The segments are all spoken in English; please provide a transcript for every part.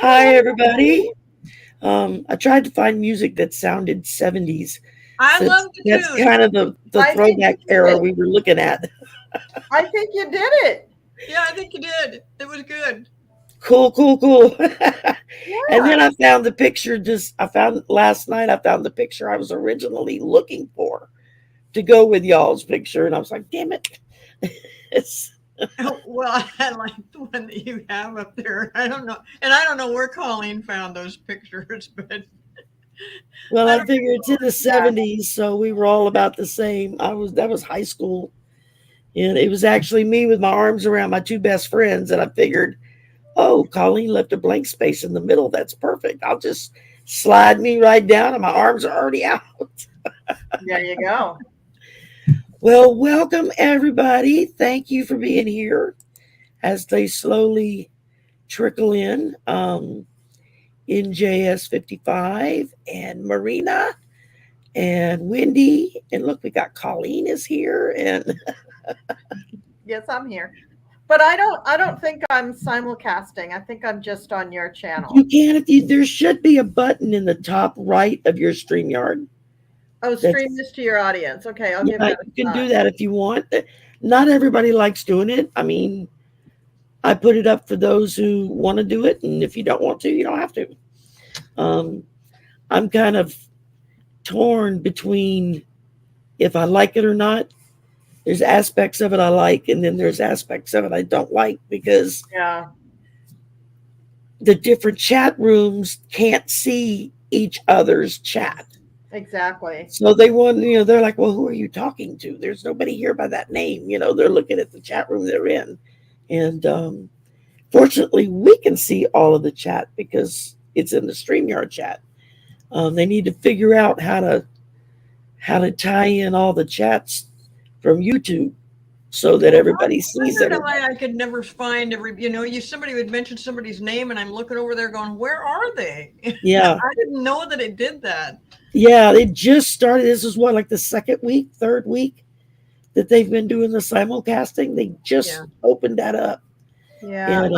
Hi, everybody. I tried to find music that sounded 70s I since love the that's tune. kind of the I think throwback you did era it. we were looking at. I think you did it. Yeah, I think you did. It was good. Cool, cool, cool. And then Yeah. I found the picture I found last night, I found the picture I was originally looking for to go with y'all's picture. And I was like, damn it. It's, Oh, well, I like the one that you have up there. I don't know, and I don't know where Colleen found those pictures, but well, I I don't. figured it's in the Yeah. 70s, so we were all about the same. That was high school. And it was actually me with my arms around my two best friends. And I figured, oh, Colleen left a blank space in the middle. That's perfect. I'll just slide me right down, and my arms are already out. There you go. Well, welcome everybody. Thank you for being here as they slowly trickle in JS 55 and Marina and Wendy. And look, we got Colleen is here. And Yes, I'm here. But I don't think I'm simulcasting. I think I'm just on your channel. you can, if you, there should be a button in the top right of your StreamYard. Oh, stream That's, this to your audience. Okay, I'll give yeah, that you a can shot. do that if you want. Not everybody likes doing it. I mean, I put it up for those who want to do it, and if you don't want to, you don't have to. Um, I'm kind of torn between if I like it or not. There's aspects of it I like, and then there's aspects of it I don't like because Yeah, the different chat rooms can't see each other's chat. exactly. So they want, they're like, well, who are you talking to? There's nobody here by that name. They're looking at the chat room they're in. And fortunately, we can see all of the chat because it's in the StreamYard chat. They need to figure out how to tie in all the chats from YouTube so that everybody sees Wondered everybody. why I could never find every. Somebody would mention somebody's name, and I'm looking over there, going, "Where are they?" Yeah, I didn't know that it did that. yeah. They just started. This is what, like the second week, third week that they've been doing the simulcasting. They just Yeah. opened that up, Yeah, and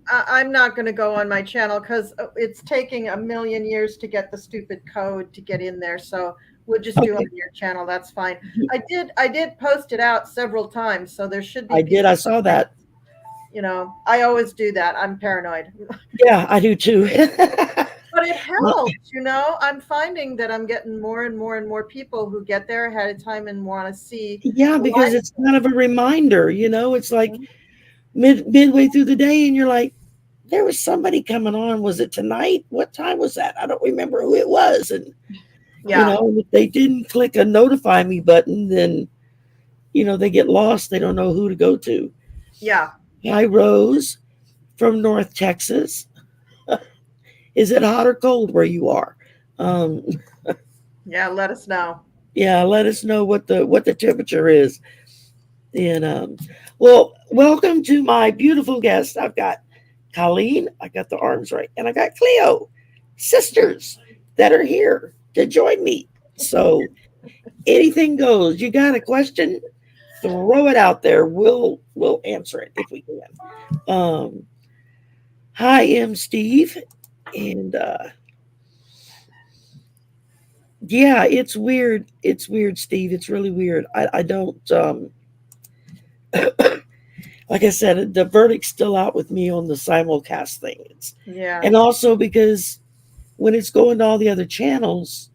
I'm not going to go on my channel because it's taking a million years to get the stupid code to get in there. So we'll just do on okay, your channel. That's fine. I did post it out several times, so there should be I did. people. I saw that. I always do that. I'm paranoid. Yeah, I do too. But it Well, helps. I'm finding that I'm getting more and more and more people who get there ahead of time and want to see yeah, the because live it's kind of a reminder. It's like stream. midway through the day, and you're like, there was somebody coming on. Was it tonight? What time was that? I don't remember who it was. And Yeah, if they didn't click a notify me button, then they get lost. They don't know who to go to. yeah, Hi, Rose from North Texas. Is it hot or cold where you are? Um, yeah. Let us know. yeah, let us know what the temperature is. And well, welcome to my beautiful guest. I've got Colleen. I got the arms right, and I got Cleo, sisters that are here to join me. So anything goes. You got a question? Throw it out there. We'll answer it if we can. Um, hi, I'm Steve, and yeah, it's weird. It's weird, Steve. It's really weird. I don't like I said, the verdict's still out with me on the simulcast thing. Yeah. And also because when it's going to all the other channels,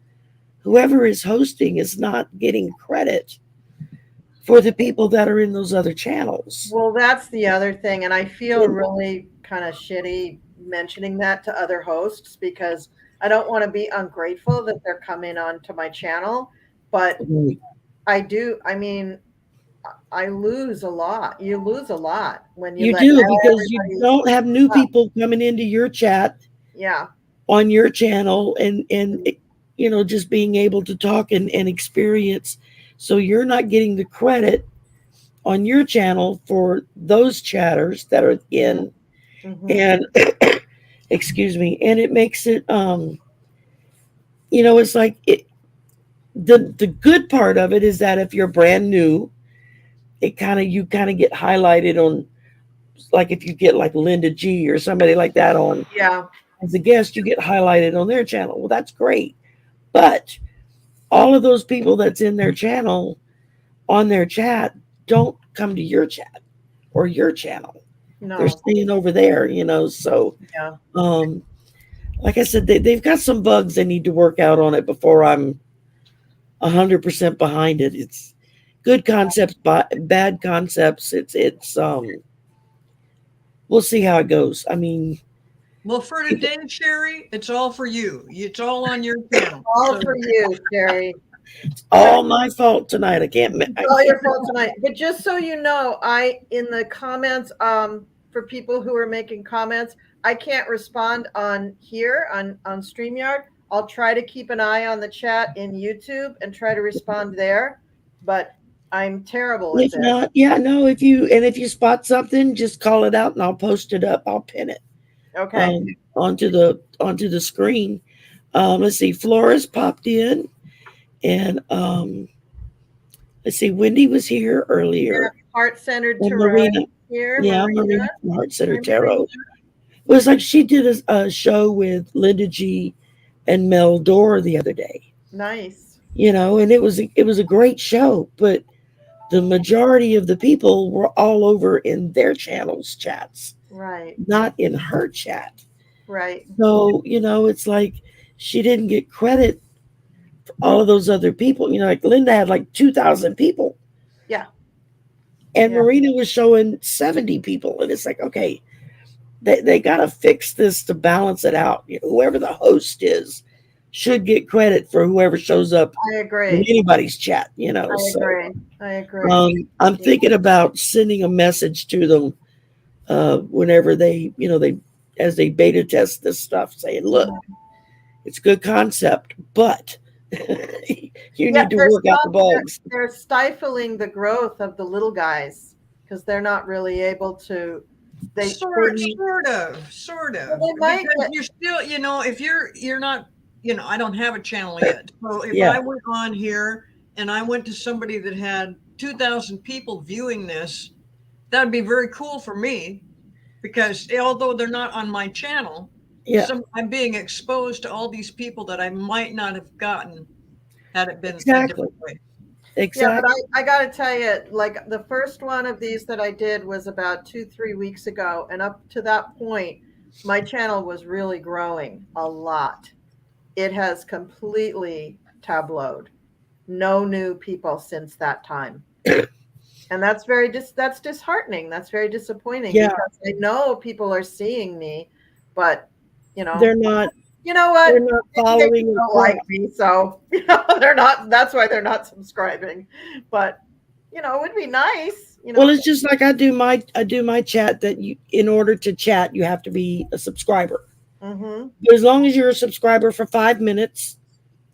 whoever is hosting is not getting credit for the people that are in those other channels. Well, that's the other thing, and I feel And, really kind of shitty mentioning that to other hosts because I don't want to be ungrateful that they're coming onto my channel, but I do. I mean, I lose a lot. You lose a lot when you you let do because you everybody. don't have new Up. people coming into your chat Yeah, on your channel and just being able to talk and experience. So you're not getting the credit on your channel for those chatters that are in. hmm And excuse me, and it makes it it's like the good part of it is that if you're brand new, you kind of get highlighted on, like if you get like Linda G or somebody like that on yeah, as a guest, you get highlighted on their channel. Well, that's great. But all of those people that's in their channel on their chat don't come to your chat or your channel. They're No. staying over there, you know. So, Yeah. like I said, they've got some bugs they need to work out on it before I'm 100% behind it. It's good concepts, but bad concepts. It's we'll see how it goes. I mean, Well, for today, Sherry, it's all for you. It's all on your channel. All So for you, Sherry. all my fault tonight. I can't. I All your can't. fault tonight. But just so you know, I in the comments, for people who are making comments, I can't respond on here on StreamYard. I'll try to keep an eye on the chat in YouTube and try to respond there. But I'm terrible at If this. not, yeah, no. If you spot something, just call it out and I'll post it up. I'll pin it Okay. onto the screen. Let's see. Flores popped in, and let's see. Wendy was here Yeah, earlier, heart-centered and tarot Marina. here. Yeah, Marina. Marina from Heart Center Hi, Marina. Tarot. It was like she did a show with Linda G and Mel Dore the other day. Nice. You know, and it was a great show, but the majority of the people were all over in their channels chats, Right. not in her chat. Right. So, you know, it's like she didn't get credit for all of those other people. You know, like Linda had like 2,000 people. Yeah. And Yeah. Marina was showing 70 people. And it's like, okay, they got to fix this to balance it out. You know, whoever the host is should get credit for whoever shows up I in agree. anybody's chat, you know. I So agree. I agree. I'm thinking about sending a message to them whenever they as they beta test this stuff, saying, "Look, it's a good concept, but you need to work out the bugs." They're stifling the growth of the little guys because they're not really able to. They sort Well, of. they might Because get- you're still, if you're not, I don't have a channel yet. So if Yeah. I went on here and I went to somebody that had 2,000 people viewing this, that would be very cool for me because although they're not on my channel, Yeah, I'm being exposed to all these people that I might not have gotten had it been a exactly, different way. Yeah, exactly. but I got to tell you, like the first one of these that I did was about 2-3 weeks ago, and up to that point, my channel was really growing a lot. It has completely tabloed. No new people since that time. And that's that's disheartening. That's very disappointing Yeah. because I know people are seeing me, but They're not. you know what? They're not They following. don't like me, so they're not. That's why they're not subscribing. But it would be nice. Well, it's just like I do my chat that in order to chat you have to be a subscriber. Mm-hmm. But as long as you're a subscriber for 5 minutes,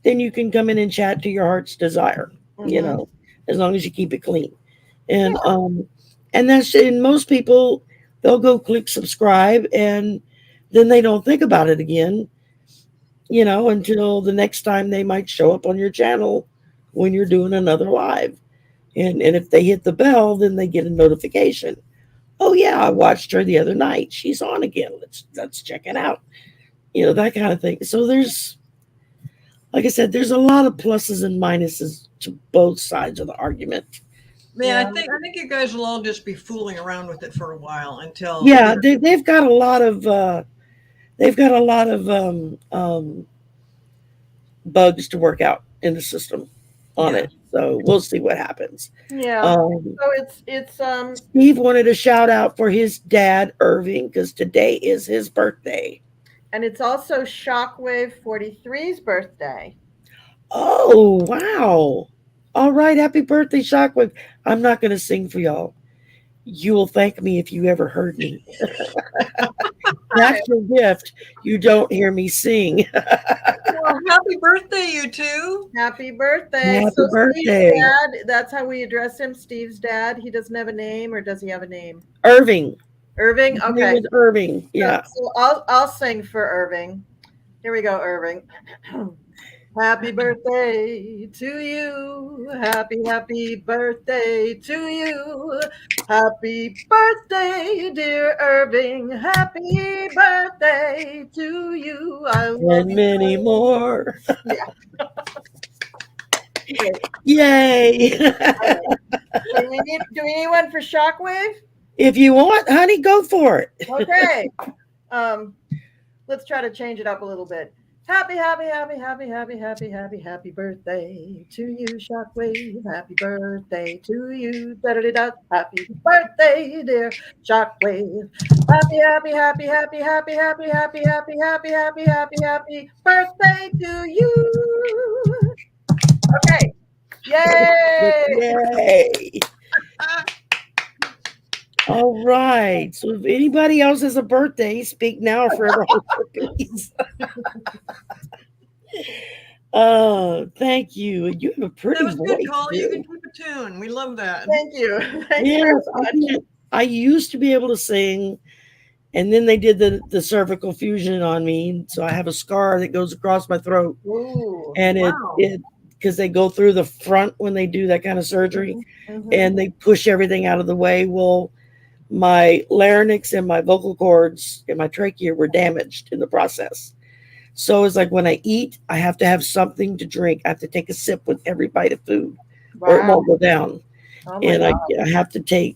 then you can come in and chat to your heart's desire. You Mm-hmm. know, as long as you keep it clean. And and that's in most people, they'll go click subscribe and then they don't think about it again, until the next time they might show up on your channel when you're doing another live. And if they hit the bell, then they get a notification. Oh yeah, I watched her the other night. She's on again. Let's check it out. That kind of thing. So there's, like I said, there's a lot of pluses and minuses to both sides of the argument. Yeah, I think you guys will all just be fooling around with it for a while until they've got a lot of bugs to work out in the system on it. So we'll see what happens. Yeah. So it's Steve wanted to shout out for his dad Irving because today is his birthday. and it's also Shockwave 43's birthday. Oh wow. All right, happy birthday, Shockwave. I'm not going to sing for y'all. You will thank me if you ever heard me. That's your gift. You don't hear me sing. Well, happy birthday, you two. Happy birthday. Happy birthday. Steve's dad, that's how we address him, Steve's dad. He doesn't have a name, or does he have a name? Irving. Irving? His Okay. name is Irving. Yeah. So I'll sing for Irving. Here we go, Irving. Happy birthday to you. Happy birthday to you. Happy birthday, dear Irving. Happy birthday to you. I love And you. many more. Yeah. Great. Yay. All right. Do we need one for Shockwave? If you want, honey, go for it. Okay. Um, let's try to change it up a little bit. Happy birthday to you, Shockwave. Happy birthday to you. Da-da-da-da. Happy birthday, dear Shockwave. Happy birthday to you. Okay. Yay! Yay. All right. So if anybody else has a birthday, speak now or forever hold your peace. Thank you. You have a pretty That was good, voice, Colleen. You too. can keep a tune. We love that. Thank you. Thank you very Yes, much. I used to be able to sing, and then they did the cervical fusion on me, so I have a scar that goes across my throat, Ooh. and Wow. it because they go through the front when they do that kind of surgery, Mhm. and they push everything out of the way. Well, my larynx and my vocal cords and my trachea were damaged in the process. So it's like when I eat, I have to have something to drink. I have to take a sip with every bite of food, or it Wow. won't go down. Oh my And God. I have to take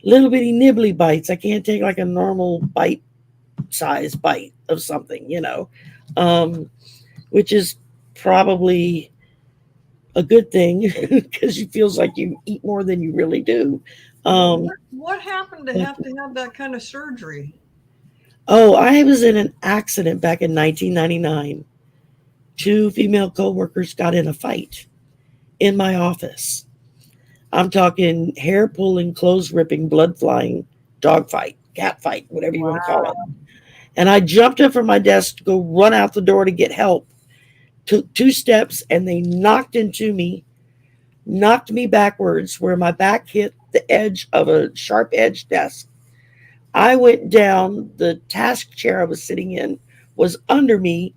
little bitty nibbly bites. I can't take like a normal bite size bite of something, um, which is probably a good thing because it feels like you eat more than you really do. Well, Um, what happened to have that kind of surgery? oh, I was in an accident back in 1999. Two female coworkers got in a fight in my office. I'm talking hair pulling, clothes ripping, blood flying, dog fight, cat fight, whatever you want to call it. And I jumped up from my desk to go run out the door to get help. Took 2 steps and they knocked me backwards where my back hit the edge of a sharp edge desk. I went down. The task chair I was sitting in was under me.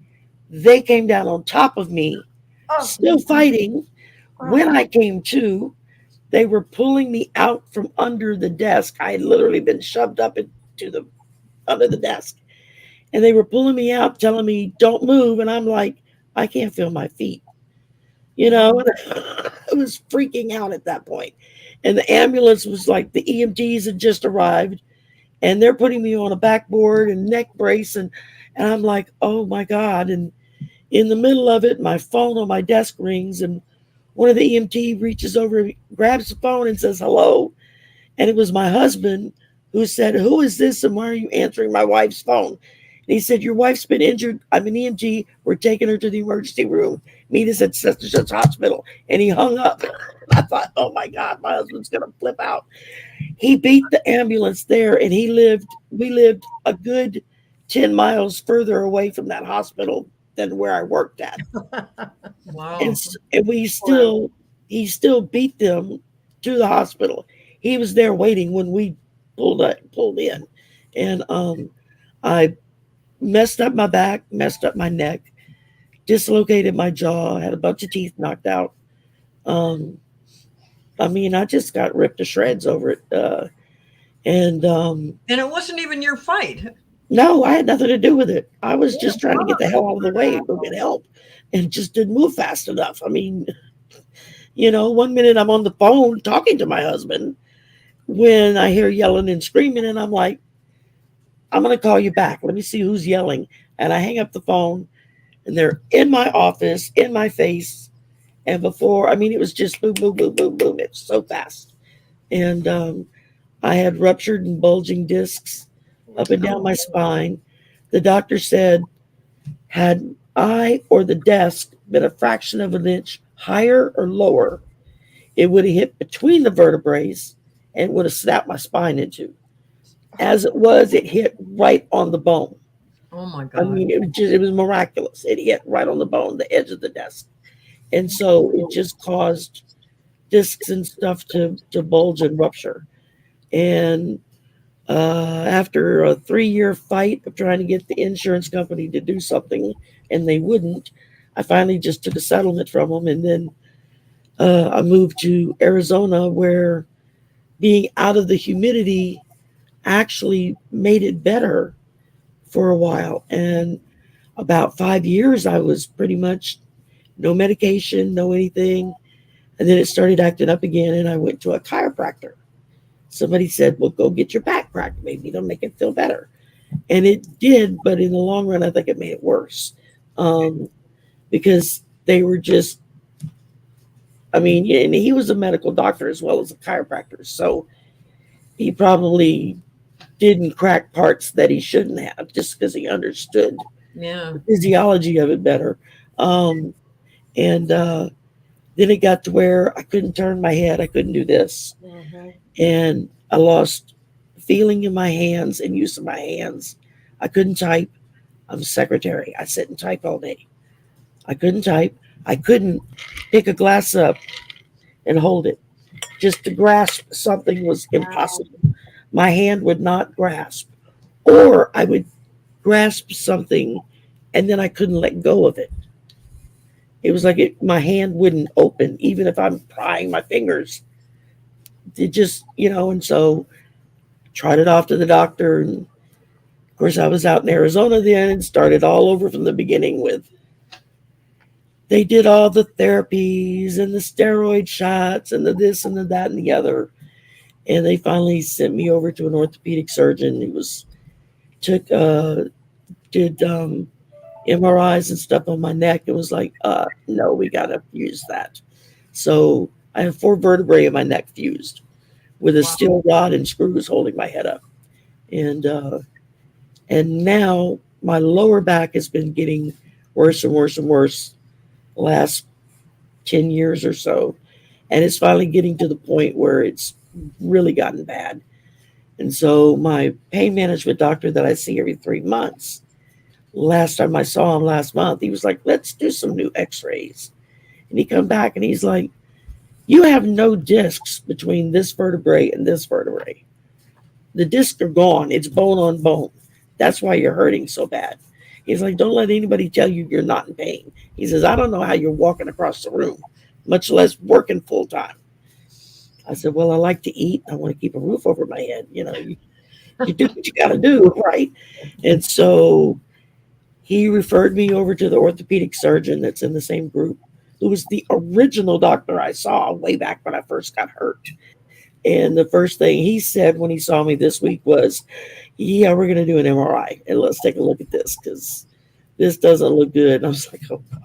They came down on top of me, Oh, still fighting. When oh, I came to, they were pulling me out from under the desk. I had literally been shoved up into the under the desk. And they were pulling me out, telling me, don't move. And I'm like, I can't feel my feet. And I was freaking out at that point. And the ambulance was like, the EMTs had just arrived and they're putting me on a backboard and neck brace. And I'm like, oh my God. And in the middle of it, my phone on my desk rings and one of the EMT reaches over, grabs the phone and says, hello. And it was my husband who said, who is this and why are you answering my wife's phone? And he said, your wife's been injured. I'm an EMT. We're taking her to the emergency room. Meet us at such and such hospital. And he hung up. I thought, oh my God, my husband's going to flip out. He beat the ambulance there and we lived a good 10 miles further away from that hospital than where I worked at. Wow. And he still beat them to the hospital. He was there waiting when we pulled in. And I messed up my back, messed up my neck, dislocated my jaw, had a bunch of teeth knocked out. Um, I just got ripped to shreds over it. And And it wasn't even your fight. no, I had nothing to do with it. I was yeah. just trying to get the hell out of the way and go get help and just didn't move fast enough. One minute I'm on the phone talking to my husband when I hear yelling and screaming, and I'm like, I'm going to call you back. Let me see who's yelling. And I hang up the phone, and they're in my office, in my face. And it was just boom, boom, boom, boom, boom. It's so fast. And I had ruptured and bulging discs up and down my spine. The doctor said, had I or the desk been a fraction of an inch higher or lower, it would have hit between the vertebrae and would have snapped my spine in two. As it was, it hit right on the bone. Oh my God. It was miraculous. It hit right on the bone, the edge of the desk. And so it just caused discs and stuff to bulge and rupture. And after a 3-year fight of trying to get the insurance company to do something, and they wouldn't, I finally just took a settlement from them. And then I moved to Arizona, where being out of the humidity actually made it better for a while. And about 5 years, I was pretty much no medication, no anything. And then it started acting up again, and I went to a chiropractor. Somebody said, "Well, go get your back cracked. Maybe it'll make it feel better." And it did, but in the long run, I think it made it worse, um, because they were just, I mean, yeah, and he was a medical doctor as well as a chiropractor. So he probably didn't crack parts that he shouldn't have just because he understood Yeah. the physiology of it better. Um, and then it got to where I couldn't turn my head. I couldn't do this. Mhm. And I lost feeling in my hands and use of my hands. I couldn't type. I'm a secretary. I sit and type all day. I couldn't type. I couldn't pick a glass up and hold it. Just to grasp something was Wow. impossible. My hand would not grasp. Or I would grasp something and then I couldn't let go of it. It was like my hand wouldn't open, even if I'm prying my fingers. It just, and so tried it off to the doctor. And of course, I was out in Arizona then and started all over from the beginning with, they did all the therapies and the steroid shots and the this and the that and the other. And they finally sent me over to an orthopedic surgeon. He was, took, did MRIs and stuff on my neck. It was like, no, we got to fuse that. So I have 4 vertebrae in my neck fused with a Wow. steel rod and screws holding my head up. And now my lower back has been getting worse and worse and worse the last 10 years or so. And it's finally getting to the point where it's really gotten bad. And so my pain management doctor that I see every 3 months, last time I saw him last month, he was like, let's do some new x-rays. And he come back and he's like, you have no discs between this vertebrae and this vertebrae. The discs are gone. It's bone on bone. That's why you're hurting so bad. He's like, don't let anybody tell you you're not in pain. He says, I don't know how you're walking across the room, much less working full time. I said, well, I like to eat. I want to keep a roof over my head. You do what you got to do, right? And so he referred me over to the orthopedic surgeon that's in the same group, who was the original doctor I saw way back when I first got hurt. And the first thing he said when he saw me this week was, yeah, we're going to do an MRI and let's take a look at this because this doesn't look good. And I was like, oh, God,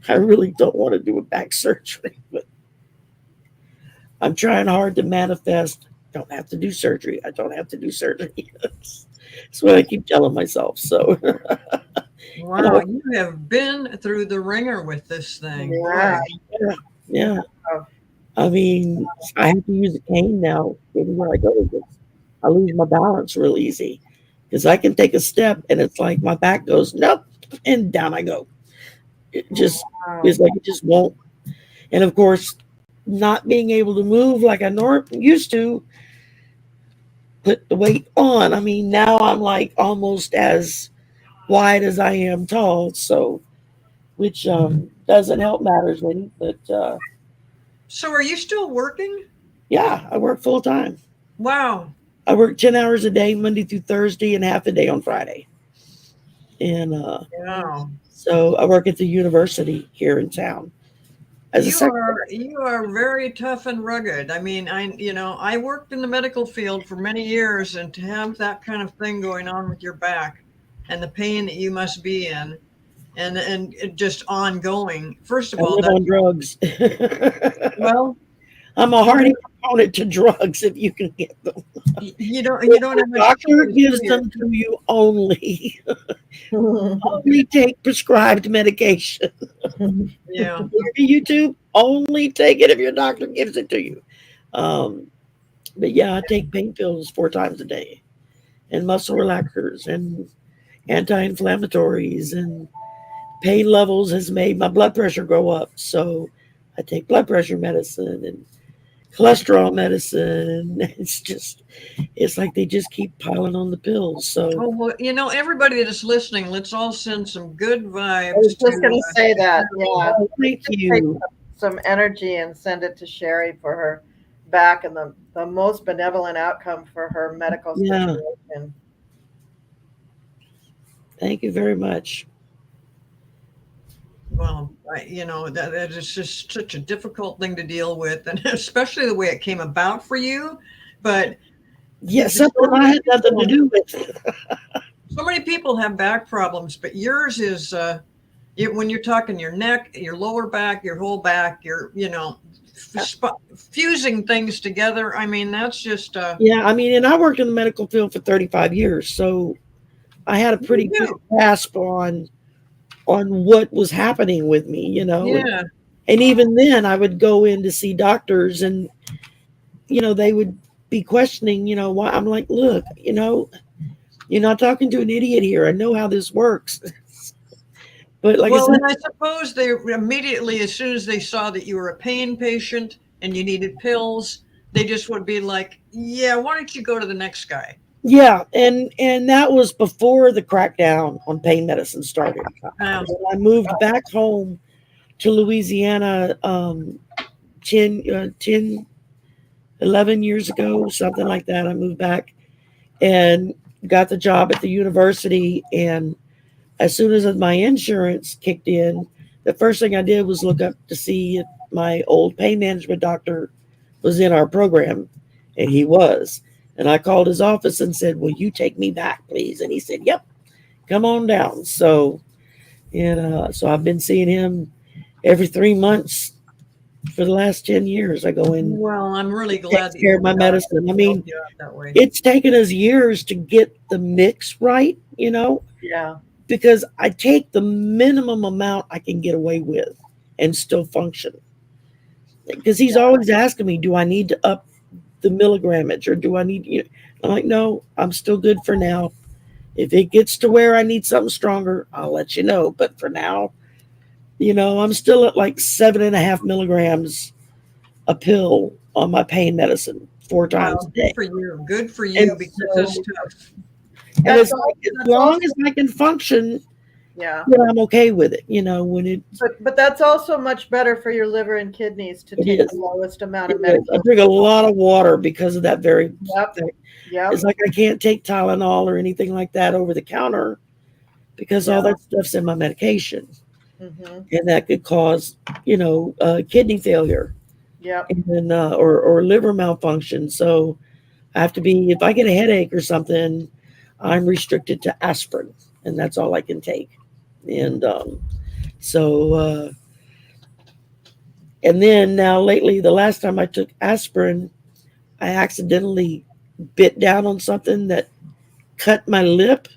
I really don't want to do a back surgery, but I'm trying hard to manifest. Don't have to do surgery. I don't have to do surgery. That's what I keep telling myself. So, Wow, you have been through the ringer with this thing. Yeah. yeah, yeah. Oh, I mean, I have to use a cane now everywhere I go because I lose my balance real easy. Because I can take a step and it's like my back goes, nope, and down I go. It just wow. is like it just won't. And of course, not being able to move like I used to put the weight on. I mean, now I'm like almost as wide as I am tall. So, which doesn't help matters any. But So are you still working? yeah, I work full time. Wow. I work 10 hours a day, Monday through Thursday, and half a day on Friday. And Wow. so I work at the university here in town as a secretary. You are very tough and rugged. I mean, I worked in the medical field for many years, and to have that kind of thing going on with your back and the pain that you must be in, and it just ongoing. First of I all, live that on drugs. well, I'm a you hardy proponent to drugs if you can get them. you don't have The much doctor choice, gives do you? them to you only. Only take prescribed medication. Yeah. YouTube, only take it if your doctor gives it to you. Um, but yeah, I take pain pills 4 times a day and muscle relaxers and anti-inflammatories, and pain levels has made my blood pressure go up. So I take blood pressure medicine and cholesterol medicine. It's like they just keep piling on the pills. So Oh, well, everybody that is listening, let's all send some good I was vibes just to gonna say that. Yeah. oh, thank Take you. some energy and send it to Sherry for her back and the most benevolent outcome for her medical Yeah. situation. Thank you very much. Well, that is just such a difficult thing to deal with, and especially the way it came about for you. But Yeah, so something I many had nothing to people, do with. so many people have back problems, but yours is when you're talking your neck, your lower back, your whole back, fusing things together. I mean, that's just Yeah, I mean, and I worked in the medical field for 35 years, so I had a pretty good you. grasp on what was happening with me, Yeah. and even then I would go in to see doctors and they would be questioning, why. I'm like, look, you're not talking to an idiot here. I know how this works. But like I Well, said, and I suppose they immediately, as soon as they saw that you were a pain patient and you needed pills, they just would be like, "Yeah, why don't you go to the next guy?" yeah, and that was before the crackdown on pain medicine started. Um, When I moved back home to Louisiana 10, 11 years ago, something like that. I moved back and got the job at the university. And as soon as my insurance kicked in, the first thing I did was look up to see if my old pain management doctor was in our program. And he was. And I called his office and said, will you take me back, please? And he said, yep, come on down. So I've been seeing him every 3 months for the last 10 years. I go in, well, I'm really glad takes that care you of have my a doctor medicine. I to help mean, you out that way. it's taken us years to get the mix right, Yeah. because I take the minimum amount I can get away with and still function. Because he's always asking me, do I need to up the milligrammage or do I need, I'm like, no, I'm still good for now. If it gets to where I need something stronger, I'll let you know. But for now, I'm still at like 7.5 milligrams a pill on my pain medicine 4 times a Wow, good day. for you. Good for And you because it's so, tough. and That's it's all, like, as that's long also as I can function, yeah. I'm okay with it. When But that's also much better for your liver and kidneys to it take the is, lowest amount it of is. I medication. drink a lot of water because of that very Yep. thing. Yep. It's like I can't take Tylenol or anything like that over the counter because all Yeah. that stuff's in my medication, Mm-hmm. and that could cause, kidney failure Yep. and then, or liver malfunction. So I have to be, if I get a headache or something, I'm restricted to aspirin, and that's all I can take. And so, and then now lately, the last time I took aspirin, I accidentally bit down on something that cut my lip,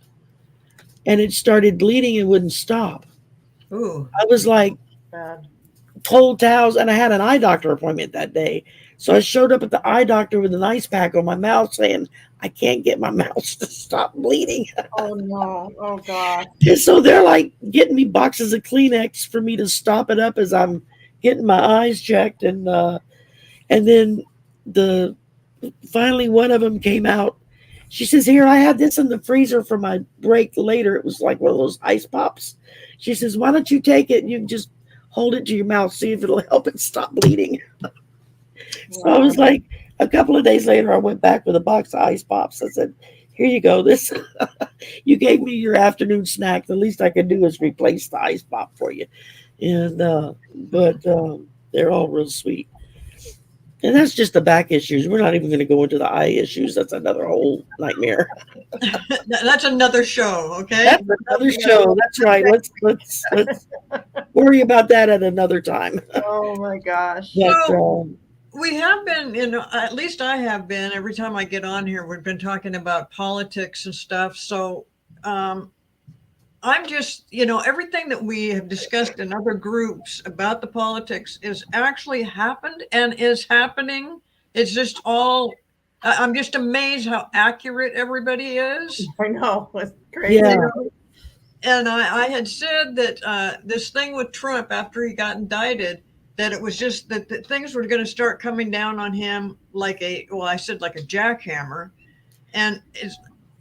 and it started bleeding and wouldn't stop. Ooh, I was like, Bad. cold towels, and I had an eye doctor appointment that day. So I showed up at the eye doctor with an ice pack on my mouth saying, I can't get my mouth to stop bleeding. Oh no. Oh gosh. And so they're like getting me boxes of Kleenex for me to stop it up as I'm getting my eyes checked. And then the finally one of them came out. She says, here, I had this in the freezer for my break later. It was like one of those ice pops. She says, why don't you take it and you can just hold it to your mouth, see if it'll help it stop bleeding. So I Wow. was like, a couple of days later, I went back with a box of ice pops. I said, here you go. This, you gave me your afternoon snack. The least I can do is replace the ice pop for you. And, but they're all real sweet. And that's just the back issues. We're not even going to go into the eye issues. That's another whole nightmare. that's another show. Okay. That's another show. That's right. Let's worry about that at another time. Oh my gosh. But So we have been, at least I have been. Every time I get on here, we've been talking about politics and stuff. So I'm just, everything that we have discussed in other groups about the politics is actually happened and is happening. It's just all, I'm just amazed how accurate everybody is. I know. It's crazy. yeah, And I had said that this thing with Trump after he got indicted, that it was just that things were going to start coming down on him like I said, like a jackhammer. And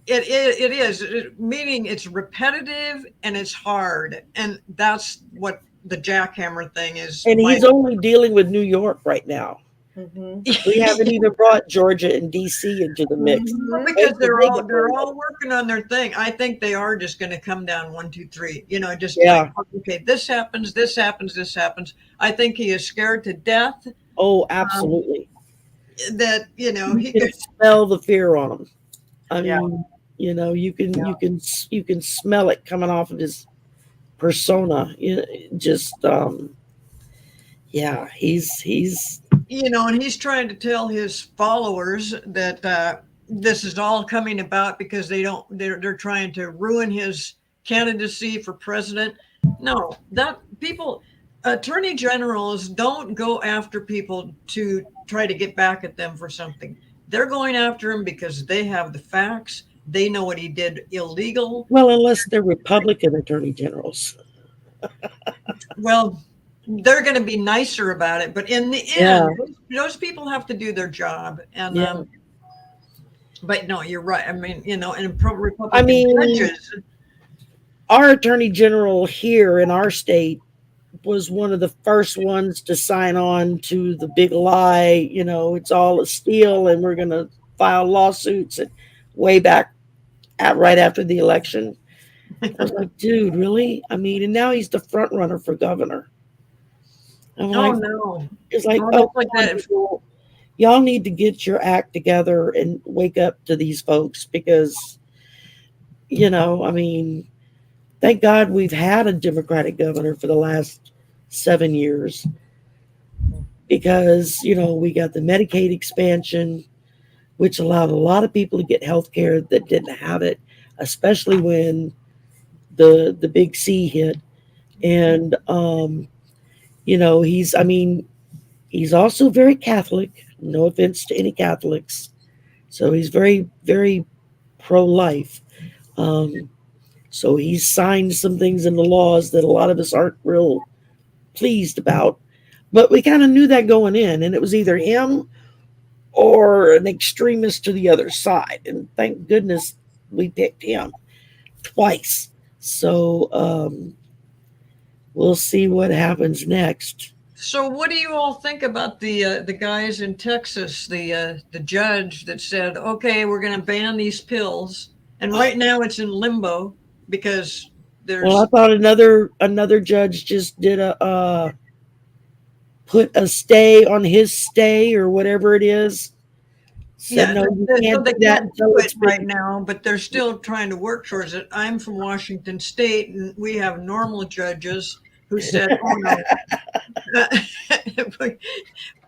it is, meaning it's repetitive and it's hard. And that's what the jackhammer thing is. And he's only dealing with New York right now. We haven't even brought Georgia and DC into the mix. Because they're all working on their thing. I think they are just going to come down 1, 2, 3. Just like, okay, this happens, this happens, this happens. I think he is scared to death. Oh, absolutely. That he can smell the fear on him. I mean, you can smell it coming off of his persona. Just he's and he's trying to tell his followers that this is all coming about because they're trying to ruin his candidacy for president. No, that people, attorney generals don't go after people to try to get back at them for something. They're going after him because they have the facts. They know what he did illegal. Well, unless they're Republican attorney generals. Well, they're going to be nicer about it, but in the end, those people have to do their job. And but no, you're right. I mean, and Republican judges. Our attorney general here in our state was one of the first ones to sign on to the big lie. It's all a steal, and we're going to file lawsuits. And way back right after the election, I was like, dude, really? I mean, and now he's the front runner for governor. I'm no. It's like, y'all need to get your act together and wake up to these folks because, I mean, thank God we've had a Democratic governor for the last 7 years because, we got the Medicaid expansion, which allowed a lot of people to get health care that didn't have it, especially when the big C hit. And, he's also very Catholic. No offense to any Catholics. So he's very, very pro-life. So he's signed some things in the laws that a lot of us aren't real pleased about. But we kind of knew that going in. And it was either him or an extremist to the other side. And thank goodness we picked him twice. So we'll see what happens next. So what do you all think about the guys in Texas, the judge that said, okay, we're going to ban these pills. And right now it's in limbo because there's... Well, I thought another judge just did put a stay on his stay or whatever it is. Said, no, you can't do that do it right now, but they're still trying to work towards it. I'm from Washington State, and we have normal judges who said, "Oh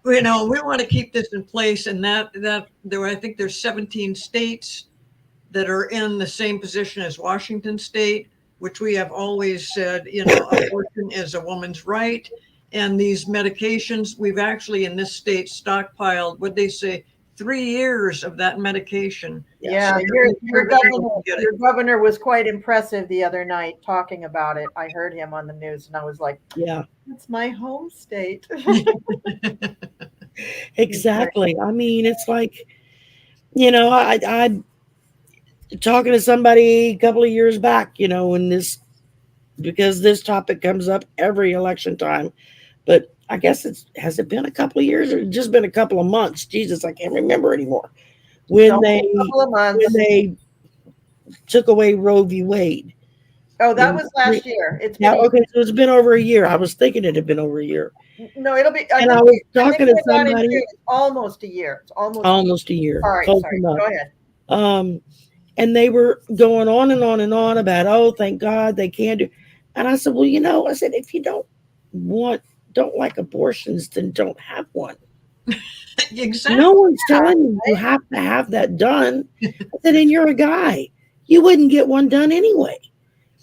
no, we want to keep this in place." And that there, I think there's 17 states that are in the same position as Washington State, which we have always said, abortion is a woman's right, and these medications, we've actually in this state stockpiled what they say. 3 years of that medication. Yeah, so your governor was quite impressive the other night talking about it. I heard him on the news and I was like, yeah, it's my home state. Exactly. I mean, it's like, I talking to somebody a couple of years back, because this topic comes up every election time, but I guess has it been a couple of years or just been a couple of months? Jesus, I can't remember anymore. When they took away Roe v. Wade. Oh, that was last year. So it's been over a year. I was thinking it had been over a year. No, it'll be. I was talking to somebody. Almost a year. It's almost a year. All right, sorry. Go ahead. And they were going on and on and on about, oh, thank God they can't do. And I said, well, I said, if you don't like abortions, then don't have one. Exactly. No one's telling you have to have that done. I said, and you're a guy. You wouldn't get one done anyway.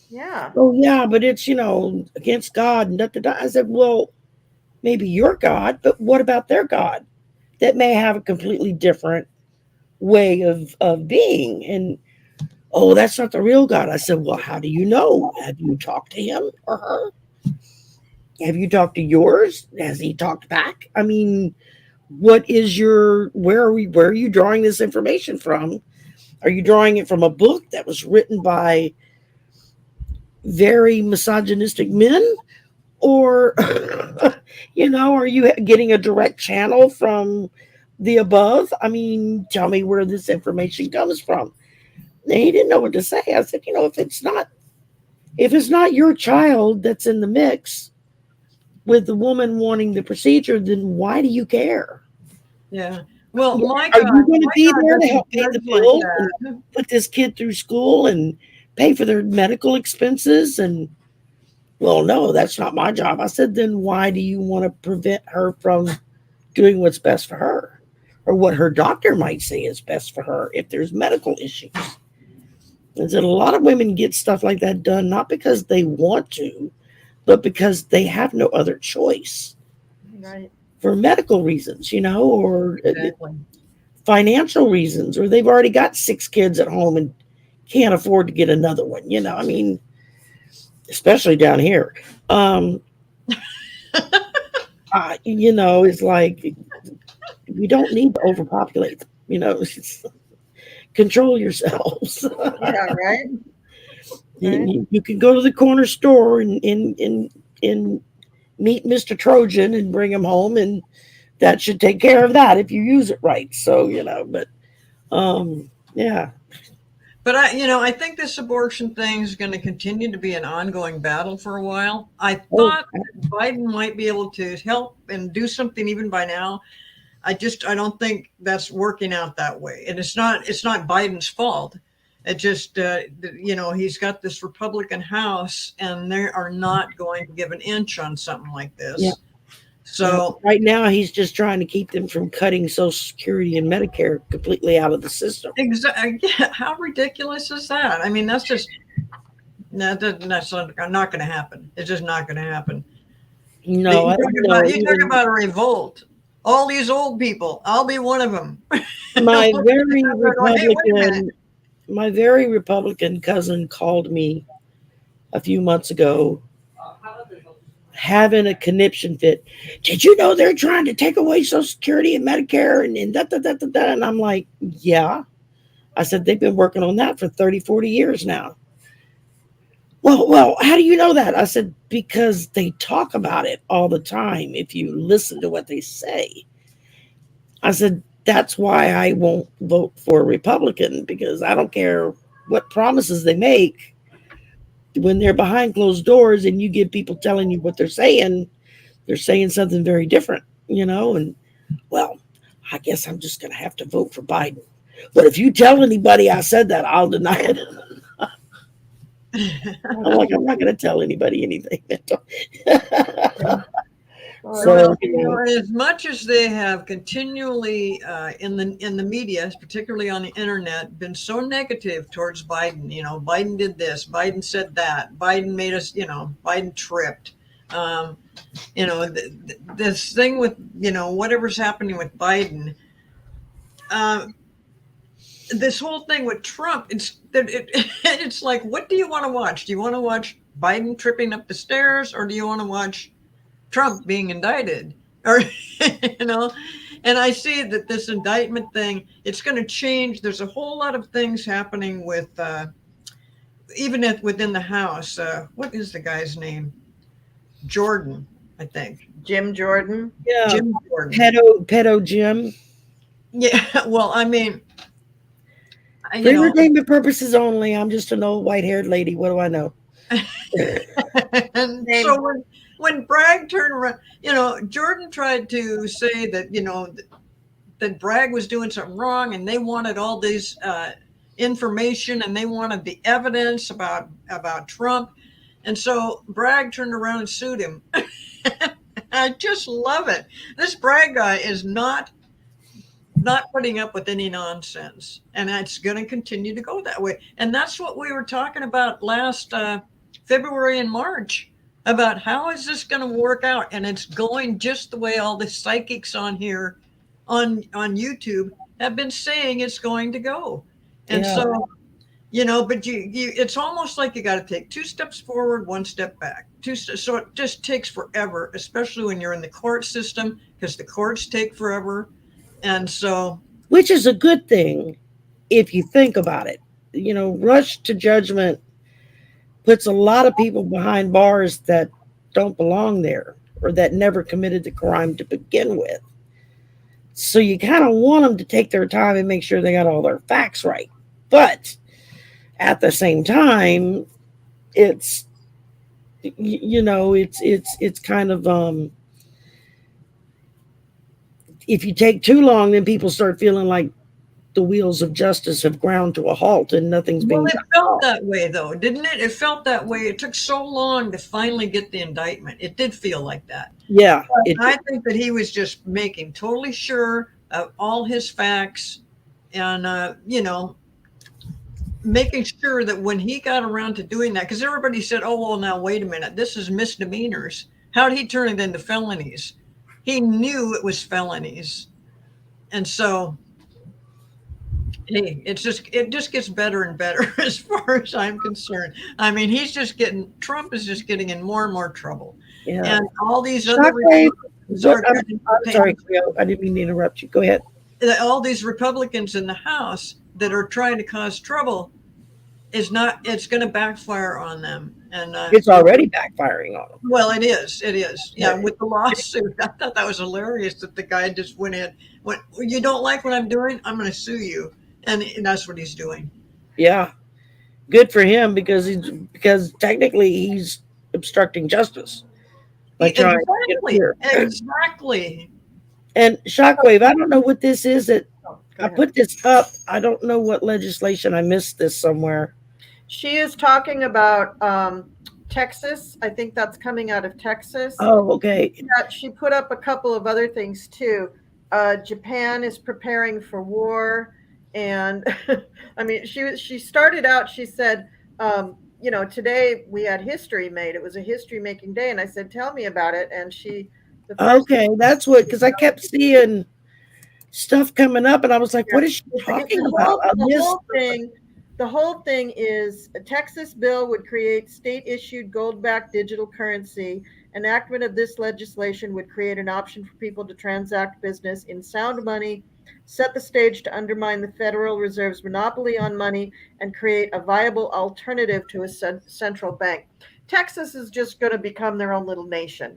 Yeah. Oh, yeah, but it's, against God. And I said, well, maybe your God, but what about their God? That may have a completely different way of being. And, oh, that's not the real God. I said, well, how do you know? Have you talked to him or her? Have you talked to yours? Has he talked back? I mean, where are you drawing this information from? Are you drawing it from a book that was written by very misogynistic men? or are you getting a direct channel from the above? I mean, tell me where this information comes from. And he didn't know what to say. I said, if it's not your child that's in the mix with the woman wanting the procedure, then why do you care? Yeah. Well, my Are God, you going to be there to doesn't help pay the judge like bill and that. put this kid through school and pay for their medical expenses? And well, no, that's not my job. I said, then why do you want to prevent her from doing what's best for her, or what her doctor might say is best for her if there's medical issues? And said a lot of women get stuff like that done not because they want to, but because they have no other choice Right. for medical reasons, or Exactly. financial reasons, or they've already got 6 kids at home and can't afford to get another one. I mean, especially down here. It's like we don't need to overpopulate. Control yourselves. Yeah, right. You can go to the corner store and meet Mr. Trojan and bring him home, and that should take care of that if you use it right. So, but yeah. But I think this abortion thing is going to continue to be an ongoing battle for a while. I thought that Biden might be able to help and do something even by now. I don't think that's working out that way. And it's not Biden's fault. It just, he's got this Republican House and they are not going to give an inch on something like this. Yeah. So right now he's just trying to keep them from cutting Social Security and Medicare completely out of the system. Exactly. How ridiculous is that? I mean, that's just that's not going to happen. It's just not going to happen. No, you talk about a revolt. All these old people. I'll be one of them. My very Republican cousin called me a few months ago, having a conniption fit. Did you know they're trying to take away Social Security and Medicare and da, da, da, da, da? And I'm like, yeah. I said, they've been working on that for 30, 40 years now. Well, how do you know that? I said, because they talk about it all the time if you listen to what they say. I said, that's why I won't vote for a Republican, because I don't care what promises they make. When they're behind closed doors and you get people telling you what they're saying something very different, and well, I guess I'm just going to have to vote for Biden. But if you tell anybody I said that, I'll deny it. I'm not going to tell anybody anything. So, as much as they have continually in the media, particularly on the internet, been so negative towards Biden, Biden did this, Biden said that, Biden made us, Biden tripped, this thing with, whatever's happening with Biden, this whole thing with Trump, it's like, what do you want to watch? Do you want to watch Biden tripping up the stairs, or do you want to watch Trump being indicted? Or and I see that this indictment thing, it's going to change. There's a whole lot of things happening with even within the House. What is the guy's name? Jordan, I think. Jim Jordan. Yeah, Jim Jordan. Pedo Jim. Yeah, well, I mean, for entertainment purposes only. I'm just an old white-haired lady. What do I know? And so when Bragg turned around, Jordan tried to say that, that Bragg was doing something wrong, and they wanted all this information, and they wanted the evidence about Trump. And so Bragg turned around and sued him. I just love it. This Bragg guy is not putting up with any nonsense, and it's going to continue to go that way. And that's what we were talking about last February and March, about how is this going to work out. And it's going just the way all the psychics on here on YouTube have been saying it's going to go. And so, but you it's almost like you got to take 2 steps forward, 1 step back. So it just takes forever, especially when you're in the court system, because the courts take forever. And so, which is a good thing if you think about it. Rush to judgment puts a lot of people behind bars that don't belong there or that never committed the crime to begin with. So you kind of want them to take their time and make sure they got all their facts right. But at the same time, it's it's kind of if you take too long, then people start feeling like the wheels of justice have ground to a halt and nothing's Well, being it done. felt that way, though, didn't it? It felt that way. It took so long to finally get the indictment. It did feel like that. Yeah, I think that he was just making totally sure of all his facts and, making sure that when he got around to doing that, because everybody said, oh, well, now, wait a minute, this is misdemeanors. How did he turn it into felonies? He knew it was felonies. And so, hey, it just gets better and better as far as I'm concerned. I mean, Trump is just getting in more and more trouble. yeah. And all these other Shockwave. Republicans are I'm sorry, Cleo. I didn't mean to interrupt you. Go ahead. all these Republicans in the House that are trying to cause trouble it's going to backfire on them. And It's already backfiring on them. well, it is. Yeah, with the lawsuit. I thought that was hilarious that the guy just went, you don't like what I'm doing? I'm going to sue you. And that's what he's doing. Yeah, good for him because technically he's obstructing justice by trying to interfere. Exactly. And Shockwave, I don't know what this is that Go I ahead. put this up. I don't know what legislation. I missed this somewhere. She is talking about Texas. I think that's coming out of Texas. Oh, okay. Yeah, she put up a couple of other things too. Japan is preparing for war, and I mean, she started out. She said, today we had history made. It was a history making day, and I said, tell me about it. And the first Okay, that's what, because I kept seeing stuff coming up, and I was like, "What is she talking about?" The whole thing is a Texas bill would create state-issued gold-backed digital currency. Enactment of this legislation would create an option for people to transact business in sound money, set the stage to undermine the Federal Reserve's monopoly on money, and create a viable alternative to a central bank. Texas is just going to become their own little nation.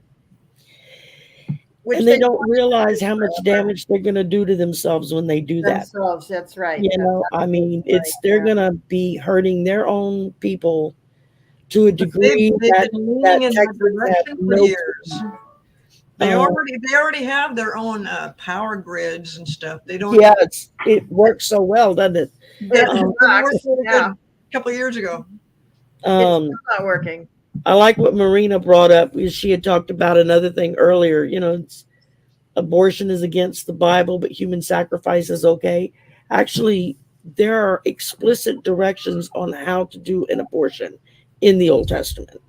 And they don't realize how much damage they're going to do to themselves when they do that. That's right. I mean, they're going to be hurting their own people to a degree they've been leaning in that direction for years. They already have their own power grids and stuff. They don't. Yeah, it works so well, doesn't it? A couple of years ago. It's not working. I like what Marina brought up. She had talked about another thing earlier. Abortion is against the Bible, but human sacrifice is okay. Actually, there are explicit directions on how to do an abortion in the Old Testament.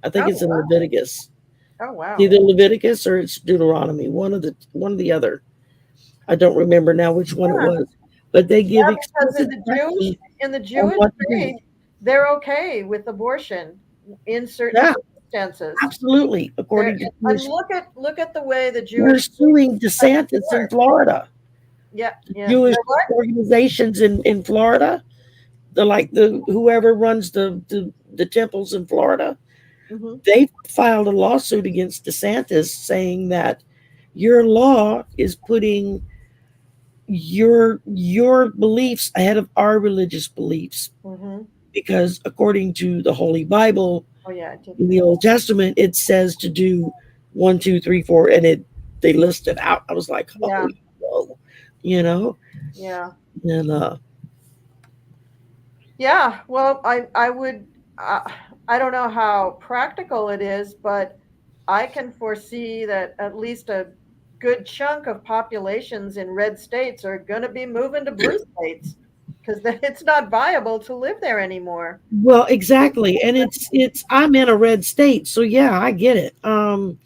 I think it's in Leviticus. Oh wow! Either Leviticus or it's Deuteronomy. One of the other. I don't remember now which one it was, but they give explicit directions in the Jewish faith. They're okay with abortion in certain circumstances. Absolutely, according to look at the way the Jewish. They're suing DeSantis in Florida. Yeah. Jewish organizations in Florida, whoever runs the temples in Florida, they filed a lawsuit against DeSantis saying that your law is putting your beliefs ahead of our religious beliefs. Because according to the Holy Bible, in the Old Testament, it says to do 1, 2, 3, 4, and they list it out. I was like, oh, whoa, Yeah. And yeah. Well, I would. I don't know how practical it is, but I can foresee that at least a good chunk of populations in red states are going to be moving to blue states. Because it's not viable to live there anymore. Well, exactly, and it's I'm in a red state, so yeah, I get it. And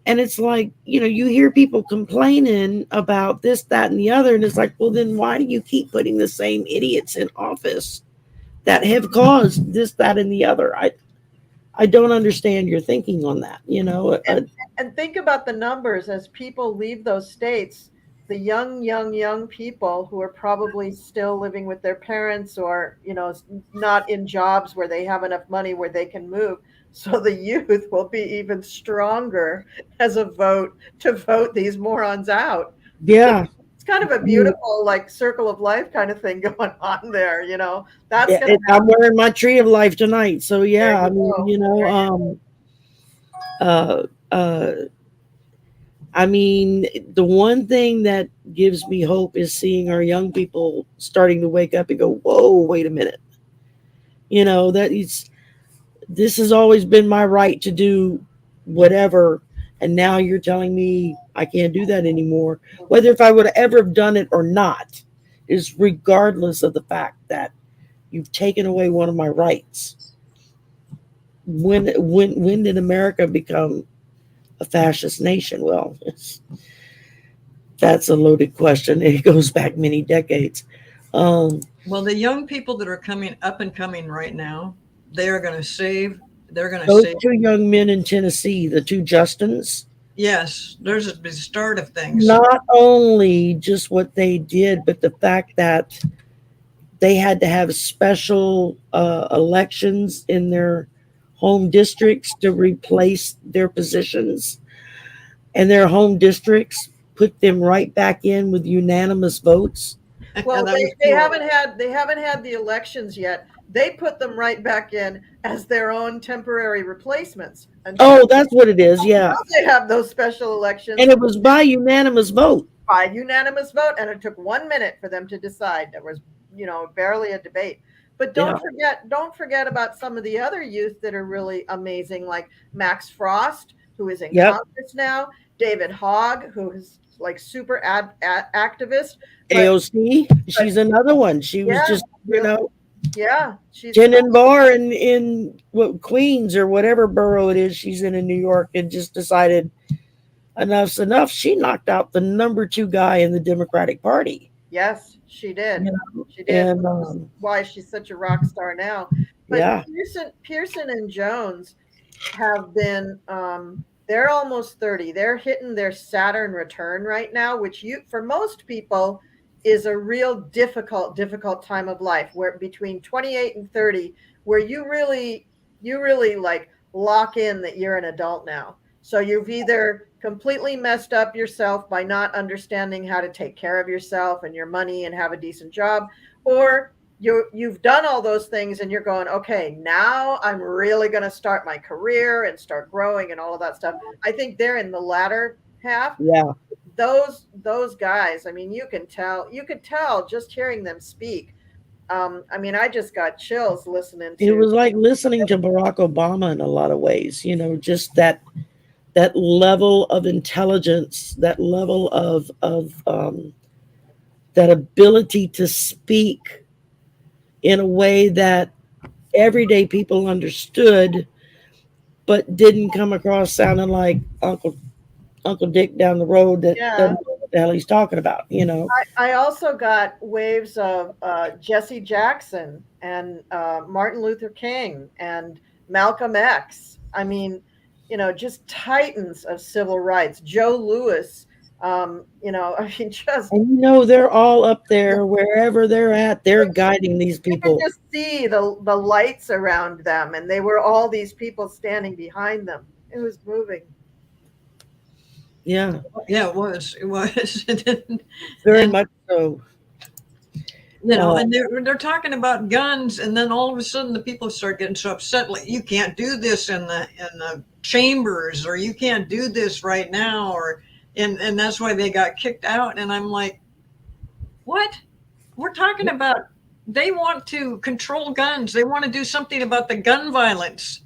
it's like you hear people complaining about this, that, and the other, and it's like, well, then why do you keep putting the same idiots in office that have caused this, that, and the other? I don't understand your thinking on that. And think about the numbers as people leave those states. The young people who are probably still living with their parents or, not in jobs where they have enough money where they can move. so the youth will be even stronger as a vote to vote these morons out. Yeah. It's kind of a beautiful, like, circle of life kind of thing going on there. That's going to I'm wearing my tree of life tonight. So There yeah, I you mean, go. uh, uh, I mean, the one thing that gives me hope is seeing our young people starting to wake up and go, "Whoa, wait a minute!" That this has always been my right to do whatever, and now you're telling me I can't do that anymore. Whether if I would have ever have done it or not is regardless of the fact that you've taken away one of my rights. When did America become a fascist nation? Well, that's a loaded question. It goes back many decades. Well, the young people that are coming up and coming right now, they are going to save. They're going to Those save. two young men in Tennessee, the two Justins, Yes, there's the start of things. not only just what they did, but the fact that they had to have special elections in their home districts to replace their positions, and their home districts put them right back in with unanimous votes. Well, That was they cool. haven't had the elections yet. They put them right back in as their own temporary replacements Oh, that's what it is. Yeah. they have those special elections And it was by unanimous vote. by unanimous vote, and it took 1 minute for them to decide. There was, barely a debate. But Yeah. don't forget about some of the other youth that are really amazing, like Max Frost, who is in Yep. Congress now, David Hogg, who is like super activist. But AOC, she's another one. She was yeah, just, yeah, she's tending bar in what, Queens or whatever borough it is she's in New York, and just decided enough's enough. She knocked out the number 2 guy in the Democratic Party. Yes, she did. She did. And Which is why she's such a rock star now. But yeah, Pearson and Jones have been they're almost 30. They're hitting their Saturn return right now, which for most people is a real difficult time of life, where between 28 and 30, where you really like lock in that you're an adult now. So you've either completely messed up yourself by not understanding how to take care of yourself and your money and have a decent job, or you've done all those things and you're going, okay, now I'm really going to start my career and start growing and all of that stuff. I think they're in the latter half. yeah. Those guys, I mean, you could tell just hearing them speak. I mean, I just got chills listening to It was like listening to Barack Obama in a lot of ways, just that level of intelligence, that level of that ability to speak in a way that everyday people understood, but didn't come across sounding like Uncle Dick down the road that doesn't know what the hell he's talking about. I also got waves of Jesse Jackson and Martin Luther King and Malcolm X. I mean, just titans of civil rights. Joe Louis. I mean, just and they're all up there wherever they're at. They're guiding these you people. can just see the lights around them, and they were all these people standing behind them. It was moving. Yeah, it was very much so. And they're talking about guns, and then all of a sudden the people start getting so upset, like, you can't do this in the chambers, or you can't do this right now, or and that's why they got kicked out. And I'm like, what? We're talking about, they want to control guns. They want to do something about the gun violence.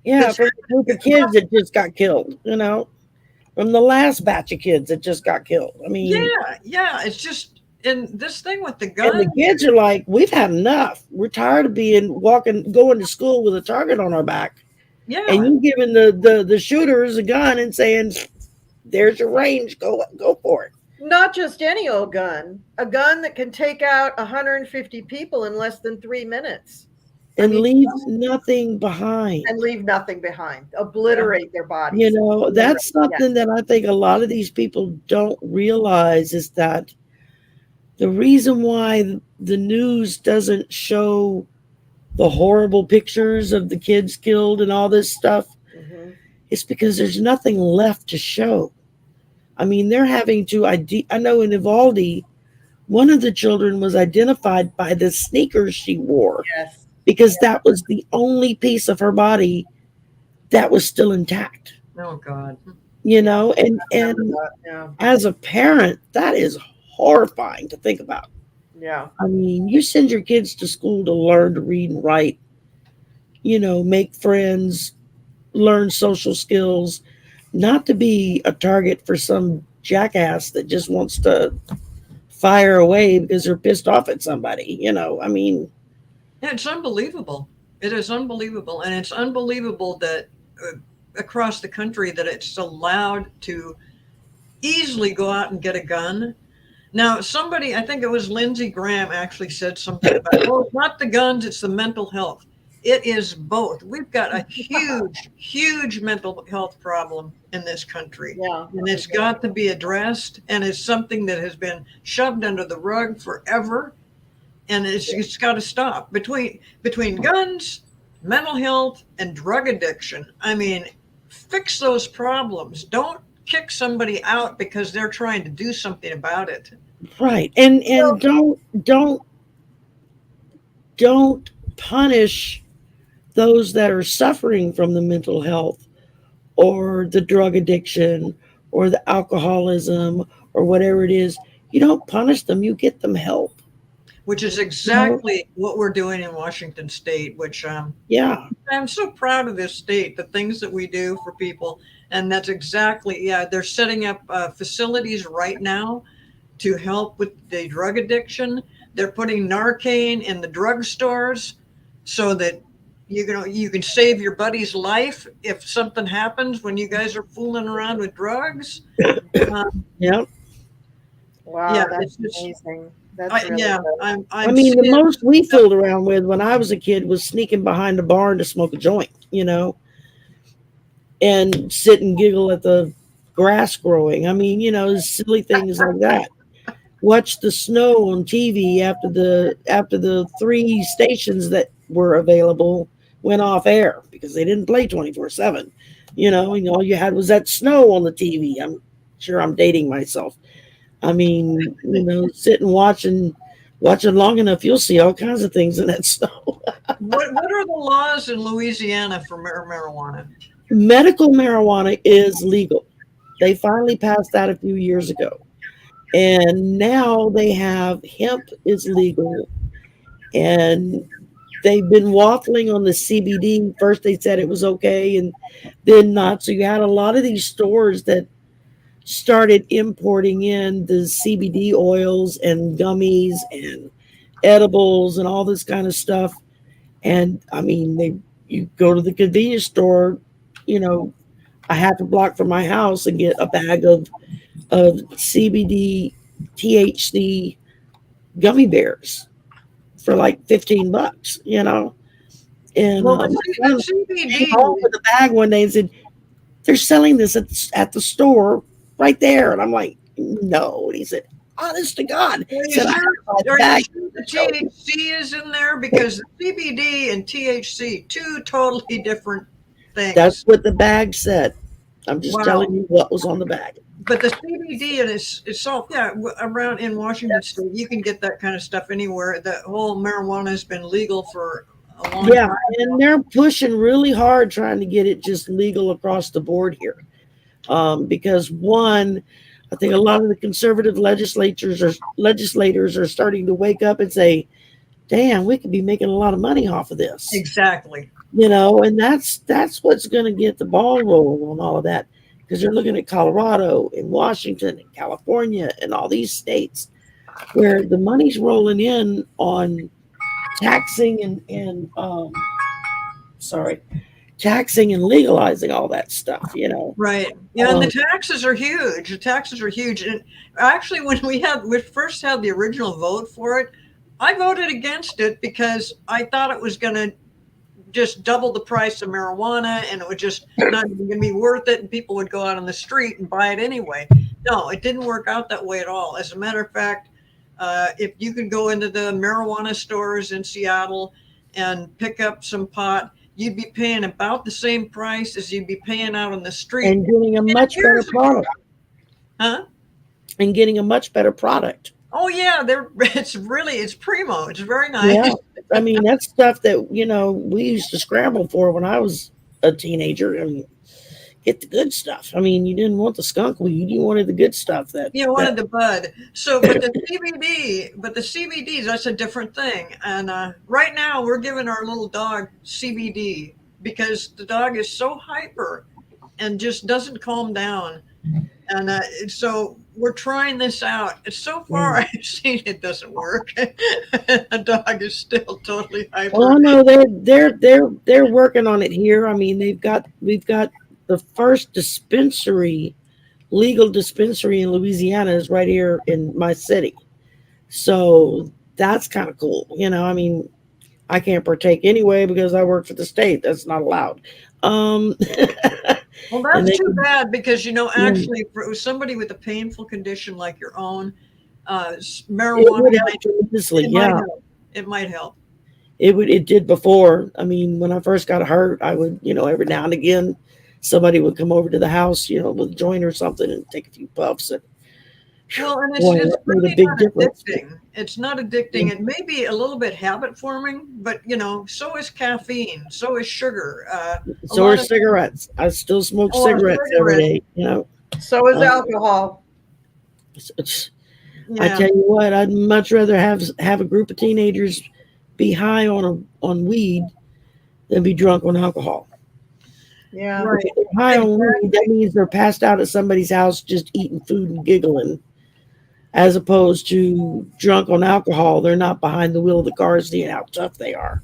Yeah, from the group of kids that just got killed, from the last batch of kids that just got killed. I mean, yeah, it's just, and this thing with the gun. And the kids are like, we've had enough. We're tired of going to school with a target on our back. Yeah. And you giving the shooters a gun and saying, there's your range, go for it. Not just any old gun, a gun that can take out 150 people in less than 3 minutes. And leave nothing behind. Obliterate their bodies. That's something that I think a lot of these people don't realize, is that the reason why the news doesn't show the horrible pictures of the kids killed and all this stuff, Mhm. it's because there's nothing left to show. I mean, they're having to I know in Uvalde, one of the children was identified by the sneakers she wore Yes. because that was the only piece of her body that was still intact. Oh God. You Yeah. know, Remember and that. Yeah. as a parent, that is horrifying to think about. Yeah. I mean, you send your kids to school to learn to read and write, make friends, learn social skills, not to be a target for some jackass that just wants to fire away because they're pissed off at somebody. I mean, Yeah, it's unbelievable. It is unbelievable, and it's unbelievable that uh, across the country that it's allowed to easily go out and get a gun. Now, somebody, I think it was Lindsey Graham, actually said something about, oh, it's not the guns, it's the mental health. It is both. We've got a huge, huge mental health problem in this country, Yeah. and it's got to be addressed. And it's something that has been shoved under the rug forever, and it's got to stop. Between guns, mental health, and drug addiction. I mean, fix those problems. Don't kick somebody out because they're trying to do something about it. right. And So, don't punish those that are suffering from the mental health or the drug addiction or the alcoholism or whatever it is. You don't punish them, you get them help. Which is You know? exactly what we're doing in Washington State, which Yeah. I'm so proud of this state, the things that we do for people. And that's exactly, yeah, they're setting up facilities right now to help with the drug addiction. They're putting Narcan in the drugstores so that you can save your buddy's life if something happens when you guys are fooling around with drugs. Um, Yeah. yeah, wow, it's that's just, amazing. That's really yeah, good. I I'm mean, the seeing. most we fooled around with when I was a kid was sneaking behind a barn to smoke a joint, and sit and giggle at the grass growing. I mean, silly things like that. Watch the snow on TV after the three stations that were available went off air because they didn't play 24/7. And all you had was that snow on the TV. I'm sure I'm dating myself. I mean, sitting watching long enough, you'll see all kinds of things in that snow. What are the laws in Louisiana for marijuana? Medical marijuana is legal. They finally passed that a few years ago. And now they have hemp is legal. And they've been waffling on the CBD. First they said it was okay and then not. So you had a lot of these stores that started importing in the CBD oils and gummies and edibles and all this kind of stuff. And I mean, you go to the convenience store, you know, a half a block from my house and get a bag of CBD THC gummy bears for like $15. And Well, my the son came CBD, home with a bag one day and said, "They're selling this at the store right there." And I'm like, "No." And he said, "Honest to God." are He you said, "I sure? have my Are you bag." sure the THC is in there? Because the CBD and THC, two totally different That's things. what the bag said. I'm just telling Wow. you what was on the bag. But the CBD and it's all, yeah, around in Washington State, you can get that kind of stuff anywhere. The whole marijuana has been legal for a long Yeah, time. and they're pushing really hard trying to get it just legal across the board here. Because one, I think a lot of the conservative legislators are starting to wake up and say, "Damn, we could be making a lot of money off of this." Exactly. And that's what's going to get the ball rolling on all of that because they're looking at Colorado and Washington and California and all these states where the money's rolling in on taxing and sorry, taxing and legalizing all that stuff. Right. Yeah, and the Um, taxes are huge. The taxes are huge. And actually, when we first had the original vote for it, I voted against it because I thought it was going to just double the price of marijuana and it would just not even going to be worth it and people would go out on the street and buy it anyway. No, it didn't work out that way at all. As a matter of fact, if you could go into the marijuana stores in Seattle and pick up some pot, you'd be paying about the same price as you'd be paying out on the street And getting a 10 much better years ago. product. Huh? And getting a much better product. Oh yeah, it's primo. It's very nice. Yeah. I mean, that's stuff that, we used to scramble for when I was a teenager and get the good stuff. I mean, you didn't want the skunk weed. You wanted the good stuff You wanted the bud. So, but the CBDs, that's a different thing. And right now, we're giving our little dog CBD because the dog is so hyper and just doesn't calm down. And so we're trying this out. So far, I've seen it doesn't work. The dog is still totally hyper. Well, I know they're working on it here. I mean, we've got the first legal dispensary in Louisiana is right here in my city. So that's kind of cool. I mean, I can't partake anyway because I work for the state. That's not allowed. Well, that's too bad because, actually, for somebody with a painful condition like your own, marijuana it might help. It did before. I mean, when I first got hurt, I would, every now and again, somebody would come over to the house, with a joint or something and take a few puffs. And it's really not addicting. It's not addicting. It may be a little bit habit forming, but so is caffeine, so is sugar. So are cigarettes. I still smoke cigarettes every day. So is alcohol. I tell you what, I'd much rather have a group of teenagers be high on weed than be drunk on alcohol. Yeah, right. If they're high on weed, that means they're passed out at somebody's house just eating food and giggling. As opposed to drunk on alcohol, they're not behind the wheel of the car seeing how tough they are.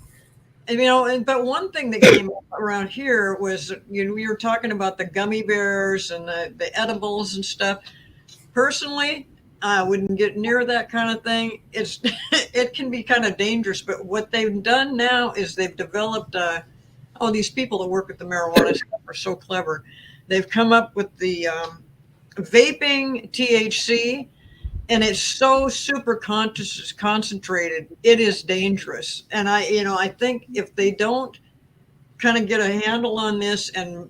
And but one thing that came around here was, we were talking about the gummy bears and the edibles and stuff. Personally, I wouldn't get near that kind of thing. It can be kind of dangerous, but what they've done now is they've developed, these people that work with the marijuana stuff are so clever. They've come up with the vaping THC, and it's so super concentrated. It is dangerous. And I think if they don't kind of get a handle on this and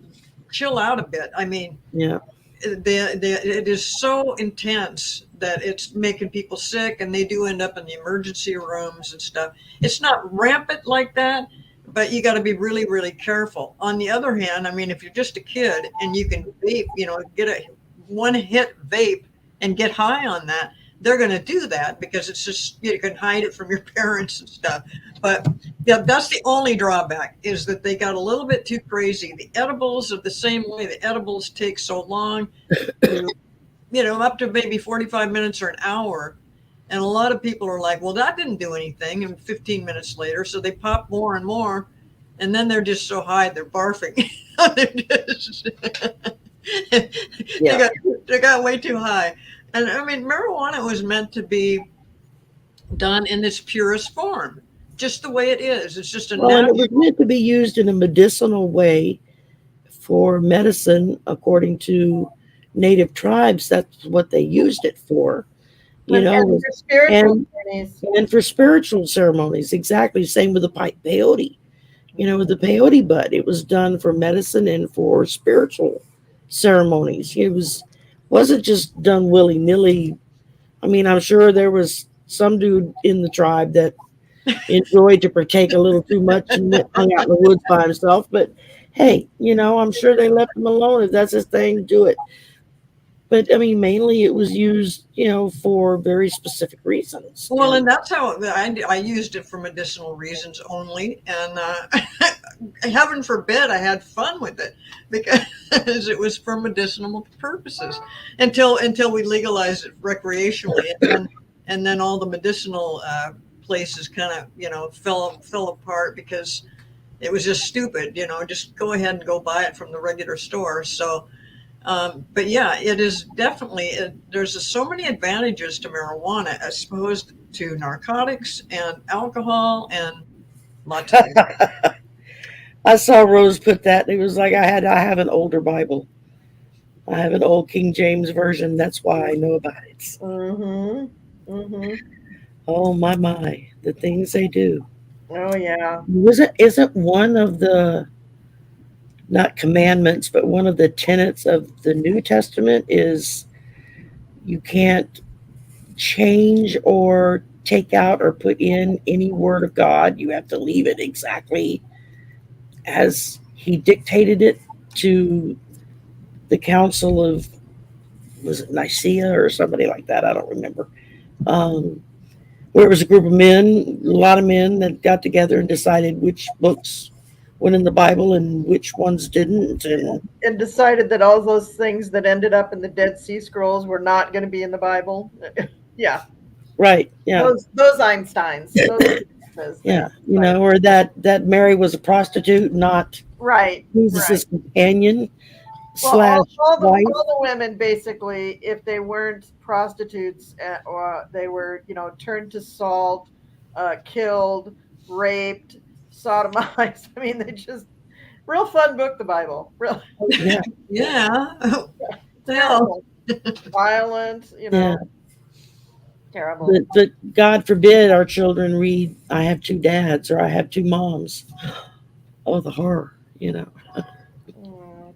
chill out a bit, I mean, yeah, it is so intense that it's making people sick, and they do end up in the emergency rooms and stuff. It's not rampant like that, but you got to be really, really careful. On the other hand, I mean, if you're just a kid and you can vape, get a one hit vape and get high on that, they're going to do that because it's just, you can hide it from your parents and stuff. But that's the only drawback, is that they got a little bit too crazy. The edibles are the same way. The edibles take so long, up to maybe 45 minutes or an hour. And a lot of people are like, well, that didn't do anything. And 15 minutes later, so they pop more and more. And then they're just so high, they're barfing. They got way too high. And I mean, marijuana was meant to be done in its purest form, just the way it is. It's just and it was meant to be used in a medicinal way for medicine, according to native tribes. That's what they used it for. And for spiritual ceremonies. Exactly. Same with the peyote. With the peyote bud, it was done for medicine and for spiritual ceremonies. It wasn't just done willy-nilly. I mean, I'm sure there was some dude in the tribe that enjoyed to partake a little too much and hung out in the woods by himself. But hey, I'm sure they left him alone. If that's his thing, do it. But I mean, mainly it was used, for very specific reasons. Well, and that's how I used it for medicinal reasons only. And heaven forbid I had fun with it, because it was for medicinal purposes until we legalized it recreationally, and then all the medicinal places kind of fell apart because it was just stupid. Just go ahead and go buy it from the regular store. So. But yeah, it is definitely, there's so many advantages to marijuana as opposed to narcotics and alcohol and lots of things. I saw Rose put that. It was like, I have an older Bible. I have an old King James version. That's why I know about it. Mm-hmm. Mm-hmm. Oh my, the things they do. Oh yeah. Isn't one of the, not commandments, but one of the tenets of the New Testament is you can't change or take out or put in any word of God. You have to leave it exactly as he dictated it to the council of, was it Nicaea or somebody like that? I don't remember. Um, where it was a group of men, a lot of men that got together and decided which books went in the Bible and which ones didn't. And decided that all those things that ended up in the Dead Sea Scrolls were not going to be in the Bible. Yeah, Right, yeah, those Einsteins, those yeah, things. Like, or that Mary was a prostitute, not right, Jesus' right. companion Well, slash wife. all the women basically, if they weren't prostitutes, or they were, turned to salt, killed, raped, sodomized. I mean, they just real fun book, the Bible. Real Yeah, Yeah. Well, terrible, violent. yeah. Terrible. But God forbid our children read, I have two dads or I have two moms. Oh, the horror.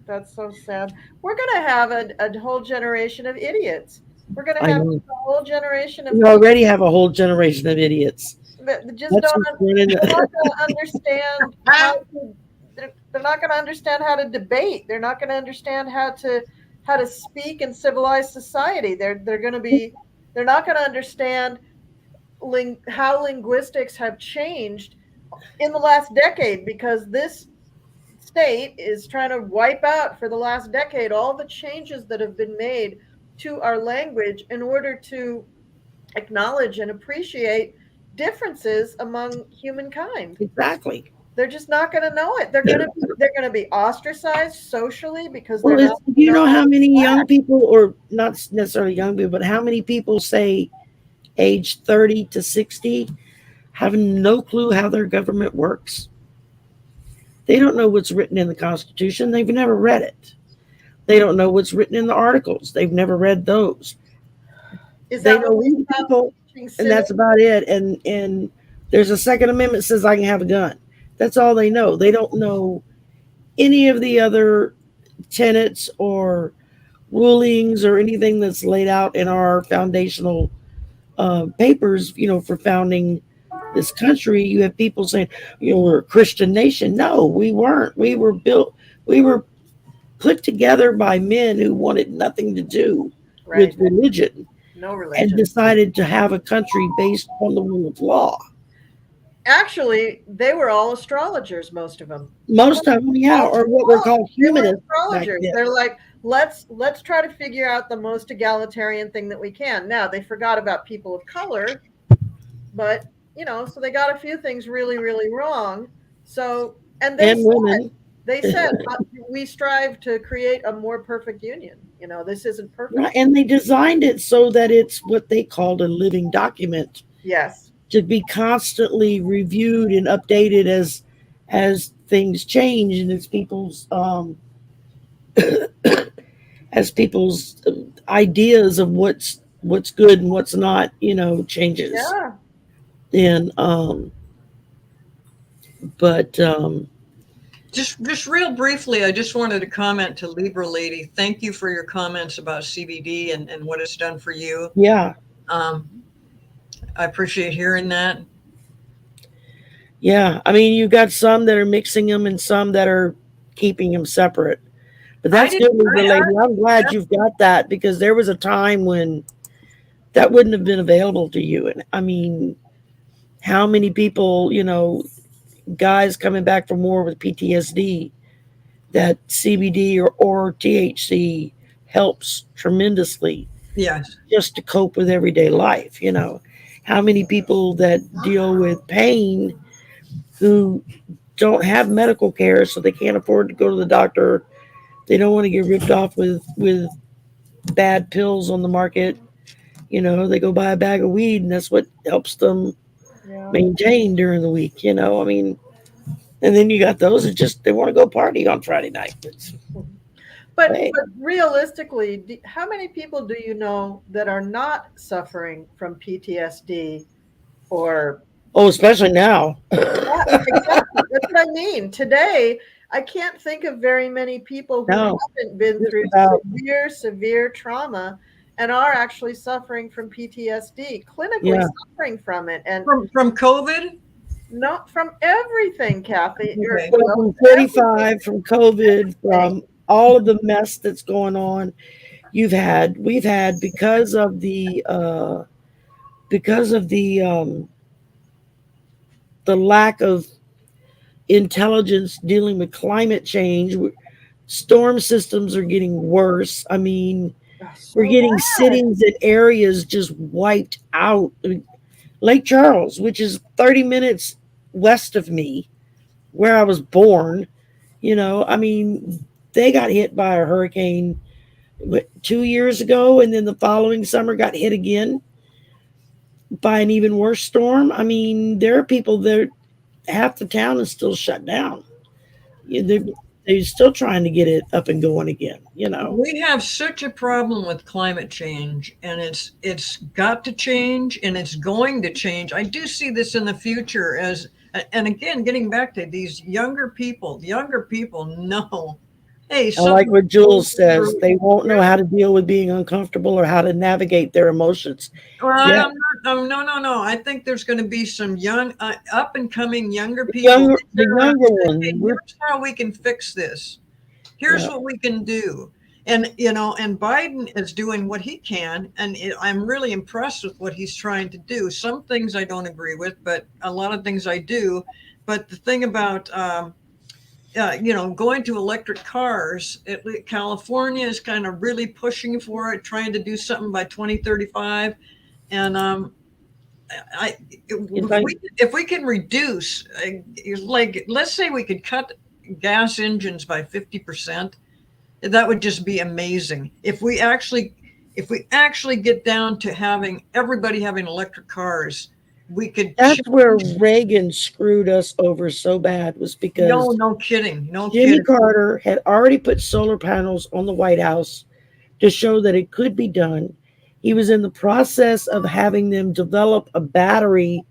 That's so sad. We're gonna have a whole generation of idiots. We're gonna I have know. a whole generation of We people already have a whole generation of idiots. that just That's don't. what's running. They're not gonna understand how to. They're not gonna understand how to debate. They're not gonna understand how to speak in civilized society. They're gonna be. They're not gonna understand how linguistics have changed in the last decade, because this state is trying to wipe out for the last decade all the changes that have been made to our language in order to acknowledge and appreciate differences among humankind. Exactly. They're just not going to know it. They're going to be ostracized socially because they're Well, not do going to you know know how how to many young act. people, or not necessarily young people, but how many people say age 30 to 60 have no clue how their government works? They don't know what's written in the Constitution. They've never read it. They don't know what's written in the articles. They've never read those. Is They that know when they we the stop people, teaching and civics? that's about it. And there's a Second Amendment says I can have a gun. That's all they know. They don't know any of the other tenets or rulings or anything that's laid out in our foundational papers. For founding this country, you have people saying, we're a Christian nation. No, we weren't. We were built. We were put together by men who wanted nothing to do with Right. religion No and religion. decided to have a country based on the rule of law. Actually, they were all astrologers, most of them. Most of them, yeah, All or what were called they were humanists back astrologers. then. They're like, let's try to figure out the most egalitarian thing that we can. Now they forgot about people of color, but so they got a few things really, really wrong. So, and And women. they said we strive to create a more perfect union. This isn't perfect. Right, and they designed it so that it's what they called a living document Yes. to be constantly reviewed and updated as things change and as people's ideas of what's good and what's not, changes. Yeah. And but just real briefly, I just wanted to comment to Libra Lady. Thank you for your comments about CBD and what it's done for you. yeah, I appreciate hearing that. yeah. I mean, you got some that are mixing them and some that are keeping them separate. But I that's didn't. good, Libra Lady. I'm glad you've got that because there was a time when that wouldn't have been available to you. And I mean, how many people, guys coming back from war with PTSD, that CBD or THC helps tremendously Yes. just to cope with everyday life. How many people that deal with pain who don't have medical care, so they can't afford to go to the doctor. They don't want to get ripped off with bad pills on the market. They go buy a bag of weed, and that's what helps them Yeah. maintain during the week. I mean, and then you got those that just they want to go party on Friday night. But Hey, realistically, how many people do you know that are not suffering from PTSD or Oh, especially now. Yeah, exactly. That's what I mean. Today, I can't think of very many people who No, haven't been just through about. severe trauma and are actually suffering from PTSD, clinically Yeah. suffering from it, and From COVID? not from everything, Kathy, or Okay. Well, well, from everything, 35, from COVID, everything. from all of the mess that's going on, we've had because of the lack of intelligence dealing with climate change. Storm systems are getting worse. I mean, Oh, we're so getting bad. cities and areas just wiped out. I mean, Lake Charles, which is 30 minutes west of me, where I was born, I mean, they got hit by a hurricane 2 years ago, and then the following summer got hit again by an even worse storm. I mean, there are people there, half the town is still shut down. They're still trying to get it up and going again. We have such a problem with climate change, and it's got to change, and it's going to change. I do see this in the future as, and again, getting back to these younger people, the younger people know, hey, I like something. what Jules says. They won't know how to deal with being uncomfortable or how to navigate their emotions. Well, Yeah, no, no, no. I think there's going to be some young, up and coming younger the people. younger, They the turn around younger and say, ones. hey, here's how we can fix this. Here's Yeah, what we can do. And, and Biden is doing what he can. And I'm really impressed with what he's trying to do. Some things I don't agree with, but a lot of things I do. But the thing about, going to electric cars, California is kind of really pushing for it, trying to do something by 2035. And I it's like if we can reduce, like, let's say we could cut gas engines by 50%, that would just be amazing. If we actually get down to having everybody having electric cars, we could that's where change. Reagan screwed us over so bad, was No, because no kidding, no Jimmy kidding. Carter had already put solar panels on the White House to show that it could be done. He was in the process of having them develop a battery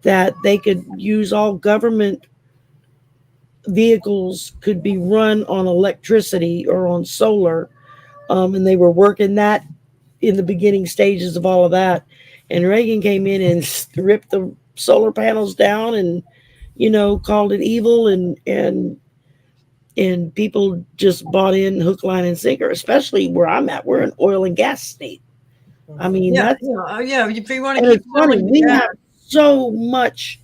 that they could use. All government vehicles could be run on electricity or on solar. And they were working that in the beginning stages of all of that. And Reagan came in and ripped the solar panels down and, called it evil, and people just bought in hook, line, and sinker, especially where I'm at. We're an oil and gas state. I mean, Yeah, that's, yeah. If you want to and keep it's funny, selling we gas, have so much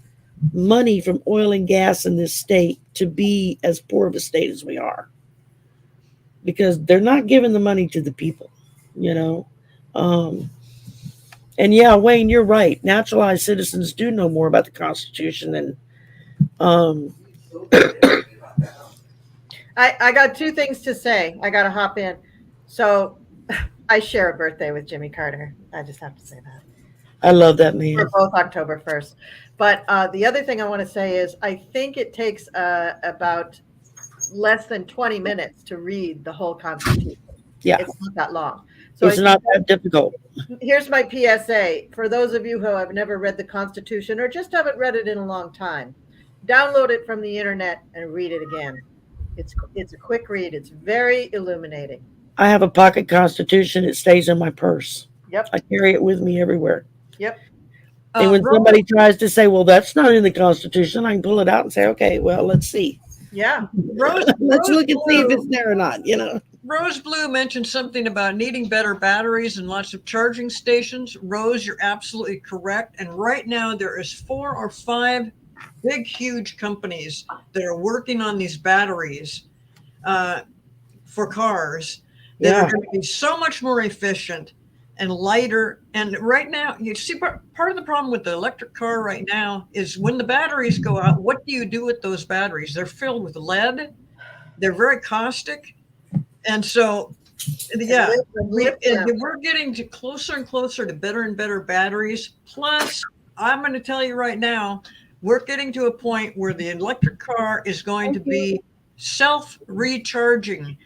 money from oil and gas in this state to be as poor of a state as we are, because they're not giving the money to the people, you know. Um, and yeah, Wayne, you're right. Naturalized citizens do know more about the Constitution than. Um, I got two things to say. I got to hop in. So I share a birthday with Jimmy Carter. I just have to say that. I love that We're man. both October 1st. But the other thing I want to say is I think it takes about less than 20 minutes to read the whole Constitution. Yeah, It's not that long. So it's not that difficult. here's my PSA for those of you who have never read the Constitution or just haven't read it in a long time. Download it from the internet and read it again. It's a quick read. It's very illuminating. I have a pocket Constitution. It stays in my purse. Yep. I carry it with me everywhere. Yep. And when Rose, somebody tries to say, "Well, that's not in the Constitution," I can pull it out and say, "Okay, well, let's see. Yeah. Let's Rose look and see if Blue it's there or not." Rose Blue mentioned something about needing better batteries and lots of charging stations. Rose, you're absolutely correct. And right now there is 4 or 5 big, huge companies that are working on these batteries uh, for cars that are Yeah, going to be so much more efficient and lighter. And right now, you see, part of the problem with the electric car right now is when the batteries go out, what do you do with those batteries? They're filled with lead. They're very caustic. And so, And yeah, lithium. we're getting to closer and closer to better and better batteries. Plus, I'm going to tell you right now, we're getting to a point where the electric car is going to Thank you. be self-recharging.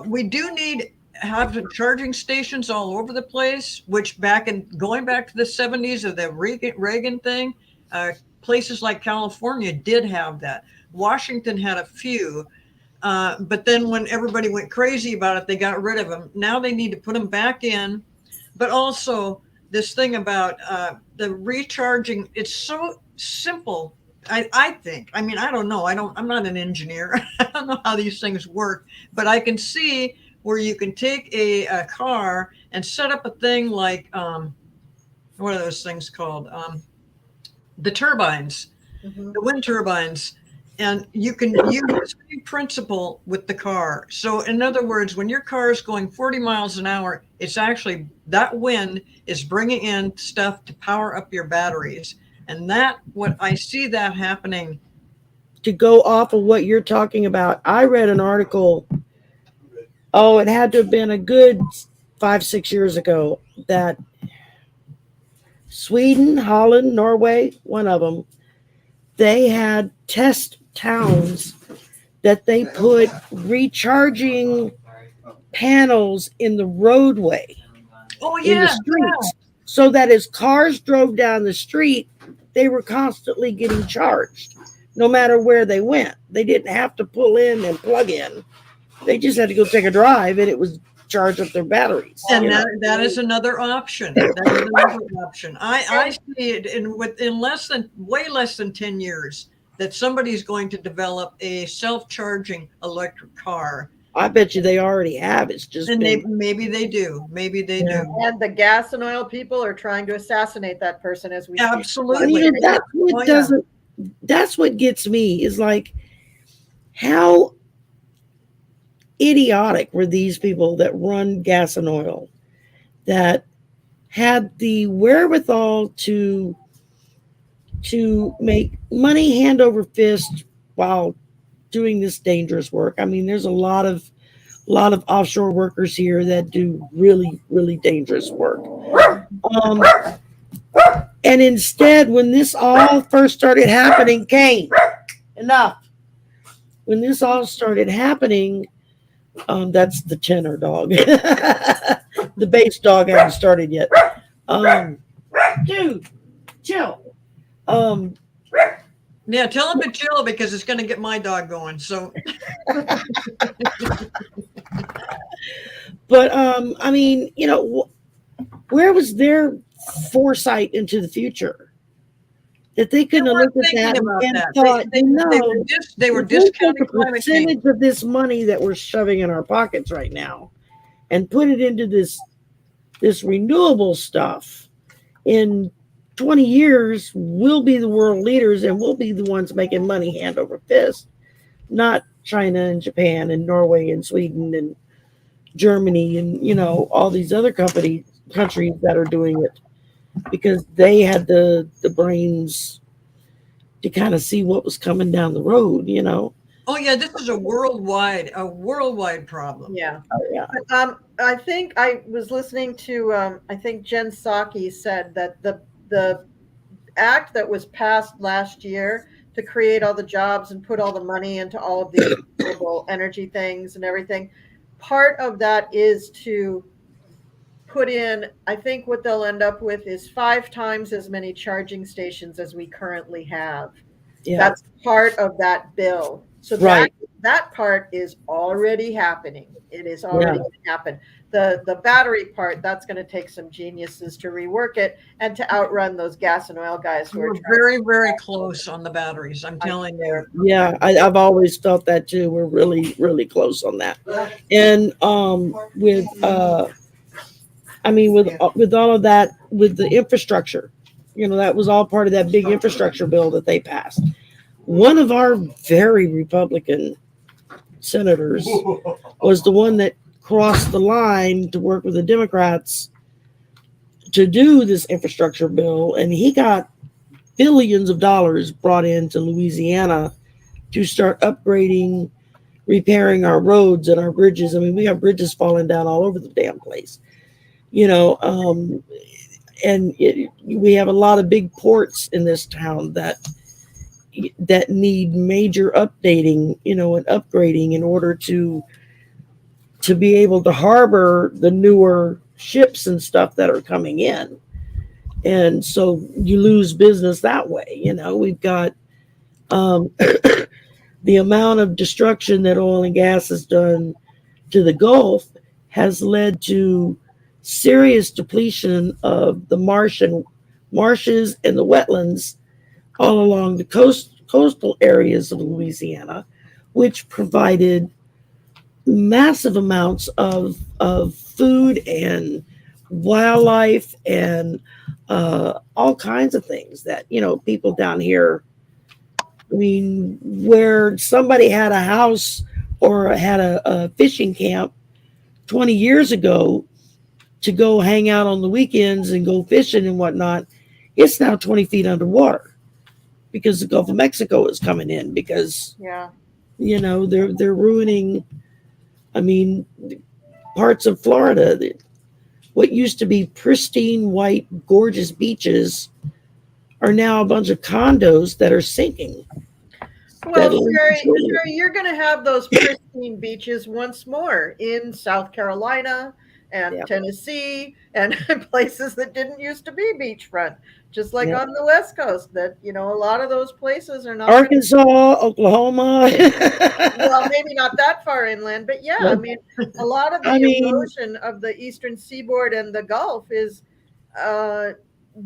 We do need have charging stations all over the place, which going back to the 70s of the Reagan thing, places like California did have that. Washington had a few. But then when everybody went crazy about it, they got rid of them. Now they need to put them back in. But also this thing about the recharging, it's so simple. I think, I mean, I don't know. I'm not an engineer. I don't know how these things work, but I can see where you can take a car and set up a thing like, what are those things called? The turbines, the wind turbines. And you can use the same principle with the car. So in other words, when your car is going 40 miles an hour, it's actually that wind is bringing in stuff to power up your batteries. And that, what I see that happening. To go off of what you're talking about, I read an article, it had to have been a good 5-6 years ago, that Sweden, Holland, Norway, one of them, they had test towns that they put recharging panels in the roadway, Oh, in the yeah. streets, so that as cars drove down the street, they were constantly getting charged, no matter where they went. They didn't have to pull in and plug in. They just had to go take a drive, and it was charge up their batteries. And that is another option. That is another option. I see it in way less than 10 years that somebody's going to develop a self-charging electric car. I bet you they already have. It's just And maybe they do. Maybe they do. And the gas and oil people are trying to assassinate that person as we speak. Absolutely. That's what gets me, is like, how idiotic were these people that run gas and oil, that had the wherewithal to make money hand over fist while doing this dangerous work. I mean, there's a lot of offshore workers here that do really, really dangerous work. And instead, when this all first started happening, Kane, enough. When this all started happening, that's the tenor dog. The bass dog hasn't started yet. Dude, chill. Yeah, tell him to chill because it's going to get my dog going. So, but I mean, where was their foresight into the future? That they couldn't have looked at that and thought, they were discounting the percentage of this money that we're shoving in our pockets right now and put it into this renewable stuff. In 20 years, we'll be the world leaders, and we'll be the ones making money hand over fist, not China and Japan and Norway and Sweden and Germany and, all these other countries that are doing it, because they had the brains to kind of see what was coming down the road, Oh yeah, this is a worldwide problem. Yeah. Oh, yeah. But, I think I was listening to I think Jen Psaki said that the act that was passed last year to create all the jobs and put all the money into all of these renewable energy things and everything, part of that is to put in, I think what they'll end up with is 5 times as many charging stations as we currently have. Yeah. That's part of that bill. So Right. that part is already happening. It is already going to happen. The battery part, that's going to take some geniuses to rework it and to outrun those gas and oil guys who are very, very close on the batteries. I'm telling you. Yeah, I've always felt that too. We're really, really close on that. And with all of that, with the infrastructure, that was all part of that big infrastructure bill that they passed. One of our very Republican senators was the one that crossed the line to work with the Democrats to do this infrastructure bill, and he got billions of dollars brought into Louisiana to start upgrading, repairing our roads and our bridges. I mean, we have bridges falling down all over the damn place, we have a lot of big ports in this town that need major updating, and upgrading in order to be able to harbor the newer ships and stuff that are coming in. and so you lose business that way. We've got um, the amount of destruction that oil and gas has done to the Gulf has led to serious depletion of the marshes and the wetlands all along the coastal areas of Louisiana, which provided massive amounts of food and wildlife and all kinds of things that people down here. I mean, where somebody had a house or had a fishing camp 20 years ago to go hang out on the weekends and go fishing and whatnot, it's now 20 feet underwater because the Gulf of Mexico is coming in because Yeah. they're ruining. I mean, parts of Florida, what used to be pristine white gorgeous beaches are now a bunch of condos that are sinking. Well, Steadily and Sherry, slowly. You're going to have those pristine beaches once more in South Carolina and Yeah, Tennessee and places that didn't used to be beachfront, just like yeah. on the West Coast. That a lot of those places are not going to. Arkansas, Oklahoma. Well, maybe not that far inland, but yeah, I No, mean, a lot of I the mean, erosion of the eastern seaboard and the Gulf is uh,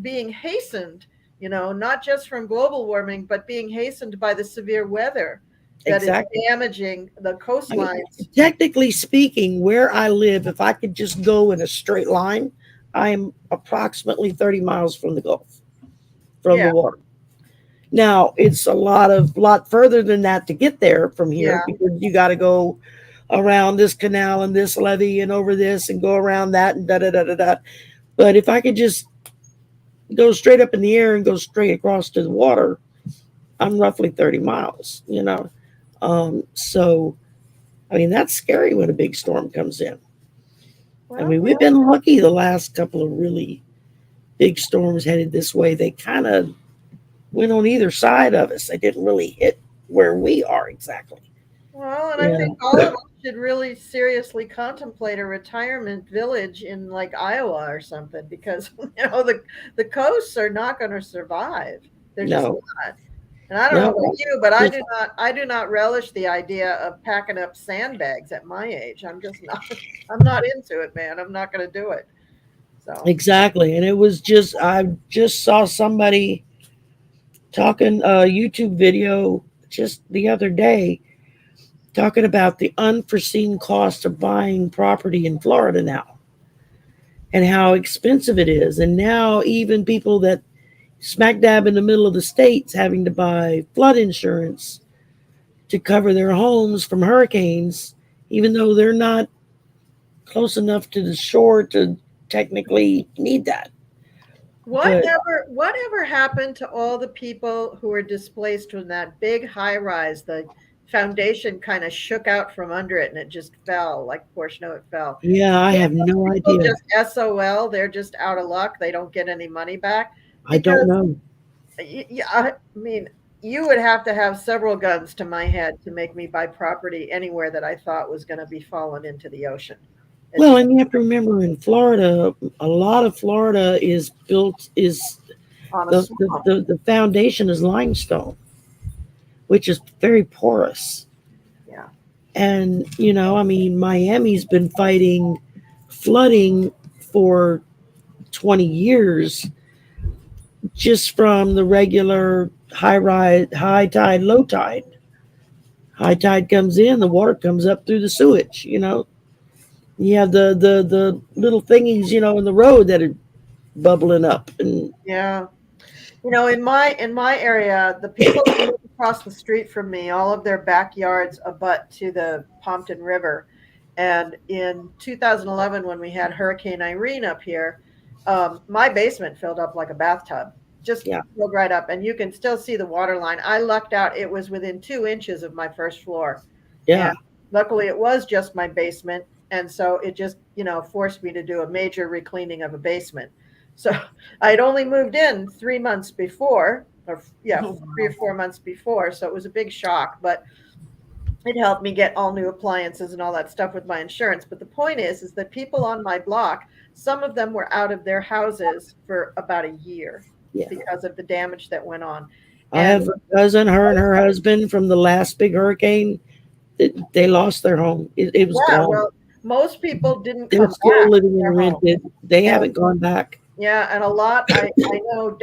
being hastened, not just from global warming, but being hastened by the severe weather that is exactly. damaging the I mean, coastlines. technically speaking, where I live, if I could just go in a straight line, I am approximately 30 miles from the Gulf, from the Yeah, water. Now, it's a lot further than that to get there from here yeah. because you got to go around this canal and this levee and over this and go around that and da da da da da. But if I could just go straight up in the air and go straight across to the water, I'm roughly 30 miles. So, I mean, that's scary when a big storm comes in. I Well, mean, we've been lucky the last couple of really big storms headed this way. They kind of went on either side of us. They didn't really hit where we are exactly. well, and I Yeah. think all of us should really seriously contemplate a retirement village in like Iowa or something because the coasts are not going to survive. They're just No, not. And I don't know no. about you, but Just I do not relish the idea of packing up sandbags at my age. I'm just not I'm not into it, man. I'm not going to do it. So, exactly. And it was just, I just saw somebody talking a YouTube video just the other day talking about the unforeseen cost of buying property in Florida now and how expensive it is. And now, even people that smack dab in the middle of the states having to buy flood insurance to cover their homes from hurricanes, even though they're not close enough to the shore to technically need that. But whatever happened to all the people who were displaced from that big high rise? The foundation kind of shook out from under it and it just fell like a portion of it fell. yeah, I have no People idea. just SOL, they're just out of luck. They don't get any money back I don't because know. yeah, I mean, you would have to have several guns to my head to make me buy property anywhere that I thought was going to be fallen into the ocean. It's Well, just and you have to remember in Florida, a lot of Florida is built is on a the, swamp. the foundation is limestone, which is very porous. Yeah. And I mean, Miami's been fighting flooding for 20 years just from the regular high tide, low tide. High tide comes in, the water comes up through the sewage. You have the little thingies, in the road that are bubbling up. And Yeah. In my area, the people who live across the street from me, all of their backyards abut to the Pompton River. And in 2011, when we had Hurricane Irene up here, my basement filled up like a bathtub, just yeah, filled right up. And you can still see the water line. I lucked out; it was within 2 inches of my first floor, and yeah. luckily it was just my basement. And so it just forced me to do a major recleaning of a basement. So I'd only moved in 3 months before, or yeah, Oh, three or wow. 4 months before. So it was a big shock. But it helped me get all new appliances and all that stuff with my insurance. But the point is that people on my block, some of them were out of their houses for about a year Yeah. because of the damage that went on. I And have a cousin, her and her husband from the last big hurricane. They lost their home. It was yeah, gone. well, most people didn't They're come still back to living in their home. rented. They And haven't gone back. yeah, and a lot I know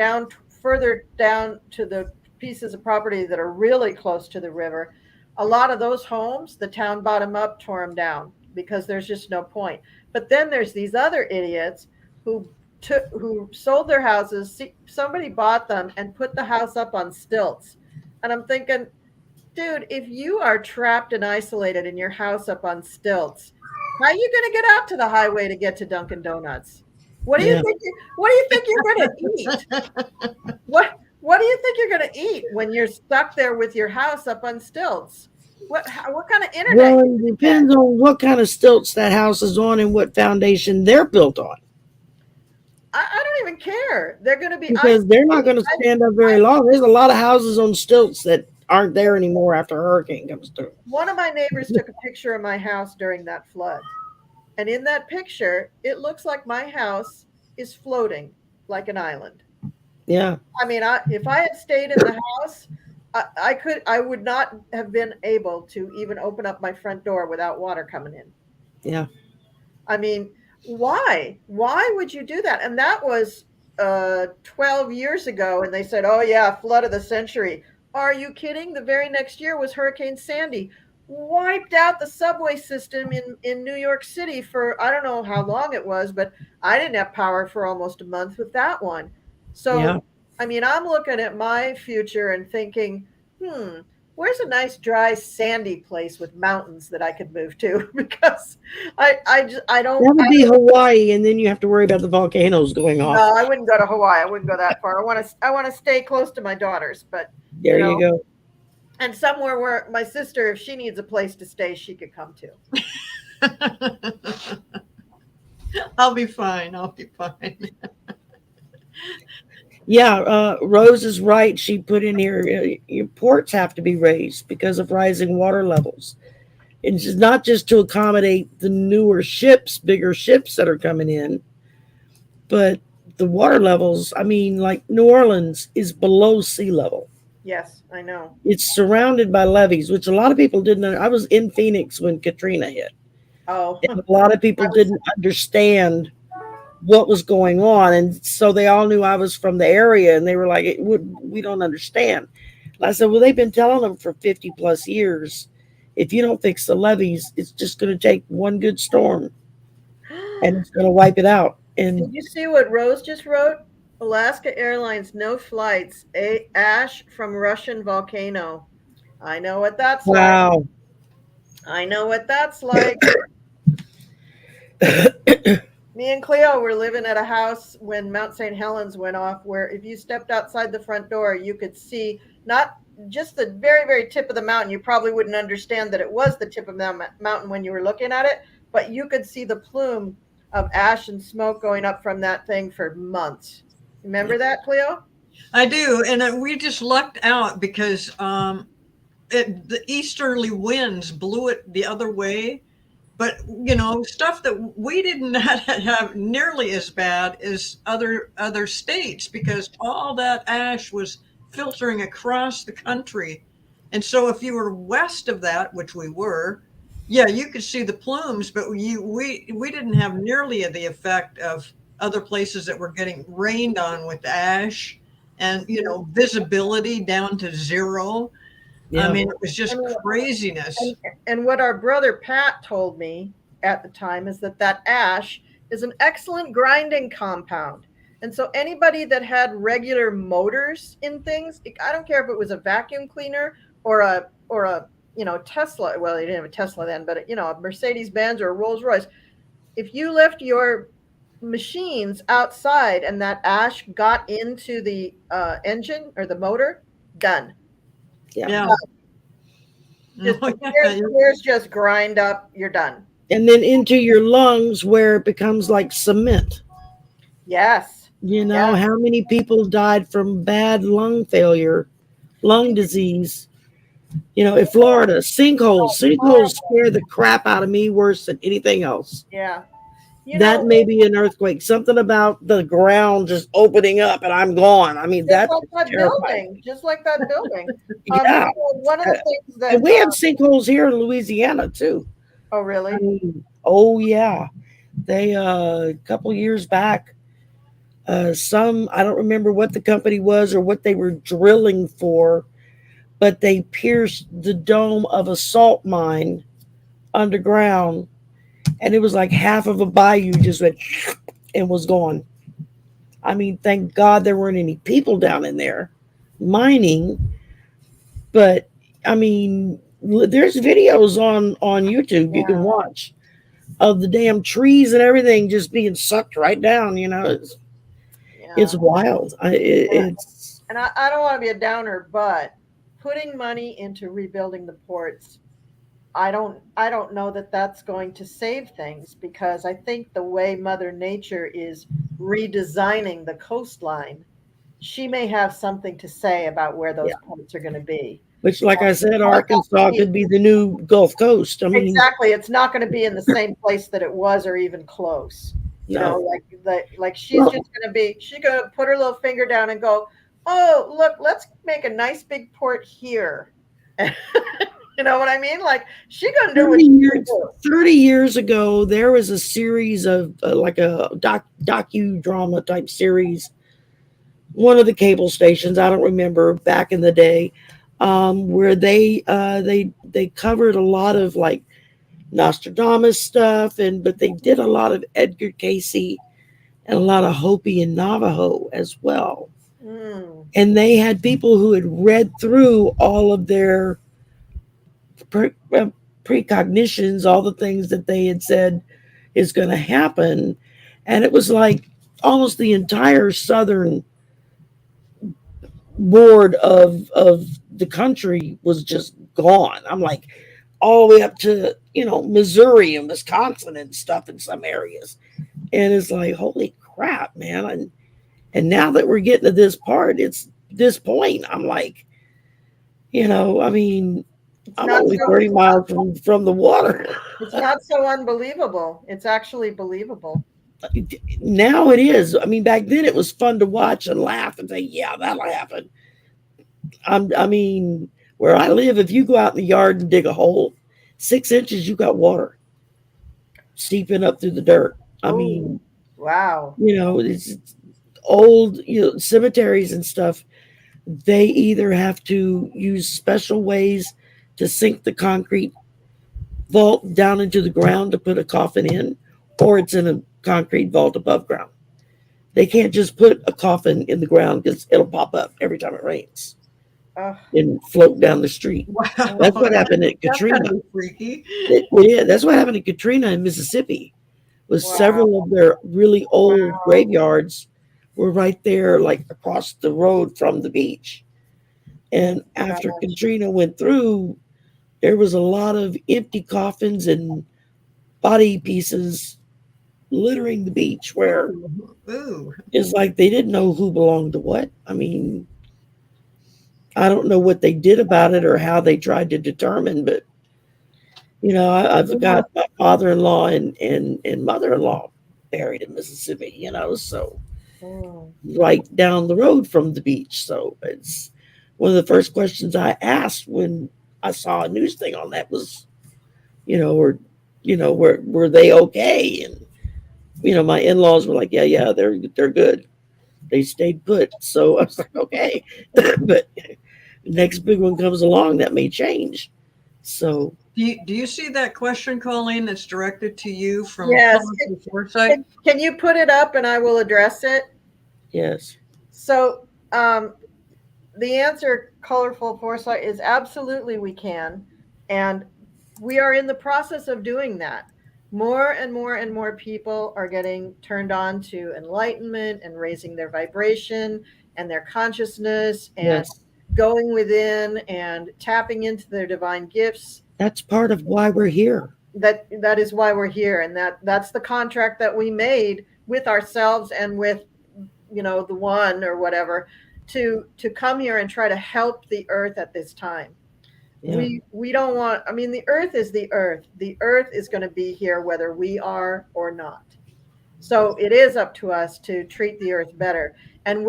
further down to the pieces of property that are really close to the river. A lot of those homes, the town bought them up, tore them down because there's just no point. But then there's these other idiots who sold their houses. Somebody bought them and put the house up on stilts. And I'm thinking, dude, if you are trapped and isolated in your house up on stilts, how are you going to get out to the highway to get to Dunkin' Donuts? What do you Yeah. think? What do you think you're going to eat? What do you think you're going to eat when you're stuck there with your house up on stilts? What kind of internet? Well, it depends on what kind of stilts that house is on and what foundation they're built on. I don't even care. They're going to be Because they're not going to stand up very long. There's a lot of houses on stilts that aren't there anymore after a hurricane comes through. One of my neighbors took a picture of my house during that flood. And in that picture, it looks like my house is floating like an island. Yeah. I mean, if I had stayed in the house, I would not have been able to even open up my front door without water coming in. Yeah. I mean, why? Why would you do that? And that was 12 years ago. And they said, oh, yeah, flood of the century. Are you kidding? The very next year was Hurricane Sandy. Wiped out the subway system in New York City for, I don't know how long it was, but I didn't have power for almost a month with that one. So, Yeah. I mean, I'm looking at my future and thinking, where's a nice, dry, sandy place with mountains that I could move to? Because I don't. That would be Hawaii, and then you have to worry about the volcanoes going off. No, I wouldn't go to Hawaii. I wouldn't go that far. I want to stay close to my daughters, but There you go. and somewhere where my sister, if she needs a place to stay, she could come to. I'll be fine. I'll be fine. Yeah, Rose is right. She put in here, your ports have to be raised because of rising water levels. It's not just to accommodate the newer ships, bigger ships that are coming in, but the water levels, I mean, like New Orleans is below sea level. Yes, I know. It's surrounded by levees, which a lot of people didn't know. I was in Phoenix when Katrina hit. Oh, And a lot of people didn't understand what was going on. And so they all knew I was from the area, and they were like, we don't understand. And I said, well, they've been telling them for 50 plus years, if you don't fix the levees, it's just going to take one good storm and it's going to wipe it out. did And you see what Rose just wrote? Alaska Airlines, no flights. Ash from Russian volcano. I know what that's like. wow. I know what that's like. Me and Cleo were living at a house when Mount St. Helens went off, where if you stepped outside the front door, you could see not just the very, very tip of the mountain. You probably wouldn't understand that it was the tip of the mountain when you were looking at it, but you could see the plume of ash and smoke going up from that thing for months. Remember that, Cleo? I do, and we just lucked out because the easterly winds blew it the other way. But stuff that we did not have nearly as bad as other states, because all that ash was filtering across the country. And so if you were west of that, which we were, yeah, you could see the plumes, but we didn't have nearly the effect of other places that were getting rained on with ash and visibility down to zero. Yeah. I mean, it was just craziness. And what our brother Pat told me at the time is that ash is an excellent grinding compound. And so anybody that had regular motors in things, I don't care if it was a vacuum cleaner or a Tesla. Well, they didn't have a Tesla then, but a Mercedes-Benz or a Rolls-Royce. If you left your machines outside and that ash got into the engine or the motor, done. Yeah. Here's just grind up, you're done. And then into your lungs where it becomes like cement. Yes. How many people died from bad lung failure, lung disease In Florida, sinkholes scare the crap out of me worse than anything else. Yeah. That may be an earthquake. Something about the ground just opening up and I'm gone. I mean, just that like that terrifies building, me. just like that building. Yeah. One of the things that, And we have sinkholes here in Louisiana too. oh, I really? mean, oh yeah. They a couple years back, some I don't remember what the company was or what they were drilling for, but they pierced the dome of a salt mine underground, and it was like half of a bayou just went and was gone. I mean, thank God there weren't any people down in there mining, but I mean, there's videos on YouTube you can Yeah. watch of the damn trees and everything just being sucked right down. It's Yeah. wild. It's And I don't want to be a downer, but putting money into rebuilding the ports, I don't know that that's going to save things, because I think the way Mother Nature is redesigning the coastline, she may have something to say about where yeah. those ports are going to be. Which, like I said, Might not Arkansas be could be the new Gulf Coast. I mean, exactly. It's not going to be in the same place that it was, or even close. no. Like she's Well, just going to be. She's going to put her little finger down and go, "Oh, look, let's make a nice big port here." You know what I mean? Like she's going to do what 30 she's going to years, do. 30 years ago, there was a series of like a docudrama type series. One of the cable stations, I don't remember back in the day, where they covered a lot of like Nostradamus stuff, but they did a lot of Edgar Casey and a lot of Hopi and Navajo as well. Mm, And they had people who had read through all of their precognitions, all the things that they had said is going to happen. And it was like almost the entire southern board of the country was just gone. I'm like, all the way up to, Missouri and Wisconsin and stuff in some areas. And it's like, holy crap, man. And now that we're getting to this part, it's this point. I'm like, I mean, it's I'm not only so. 30 miles from the water. It's not so unbelievable. It's actually believable. Now it is. I mean, back then it was fun to watch and laugh and say, yeah, that'll happen. I mean, where I live, if you go out in the yard and dig a hole, 6 inches, you got water seeping up through the dirt. I Oh, mean, wow. it's old, cemeteries and stuff. They either have to use special ways to sink the concrete vault down into the ground to put a coffin in, or it's in a concrete vault above ground. They can't just put a coffin in the ground because it'll pop up every time it rains Uh, and float down the street. Wow, That's what happened at that's kind Katrina. of freaky. Yeah, that's what happened at Katrina in Mississippi. Was wow. several of their really old Wow. graveyards were right there, like across the road from the beach. Oh And my after gosh. Katrina went through, there was a lot of empty coffins and body pieces littering the beach, where Ooh, ooh. it's like they didn't know who belonged to what. I mean, I don't know what they did about it or how they tried to determine, but I've Yeah. got my father-in-law and mother-in-law buried in Mississippi, so Mm. right down the road from the beach. So it's one of the first questions I asked when I saw a news thing on that was, or were they okay? And my in-laws were like, yeah, they're good. They stayed put. So I was like, okay, but next big one comes along, that may change. So Do you see that question, Colleen, that's directed to you from Yes. Colorful Foresight? Can you put it up and I will address it? yes, So, the answer, Colorful Foresight, is absolutely we can. And we are in the process of doing that. More and more and more people are getting turned on to enlightenment and raising their vibration and their consciousness and yes, going within and tapping into their divine gifts. that's part of why we're here. That is why we're here, and that's the contract that we made with ourselves and with the one or whatever, to come here and try to help the earth at this time. Yeah. We don't want, I mean, the earth is the earth. The earth is going to be here whether we are or not. So it is up to us to treat the earth better. And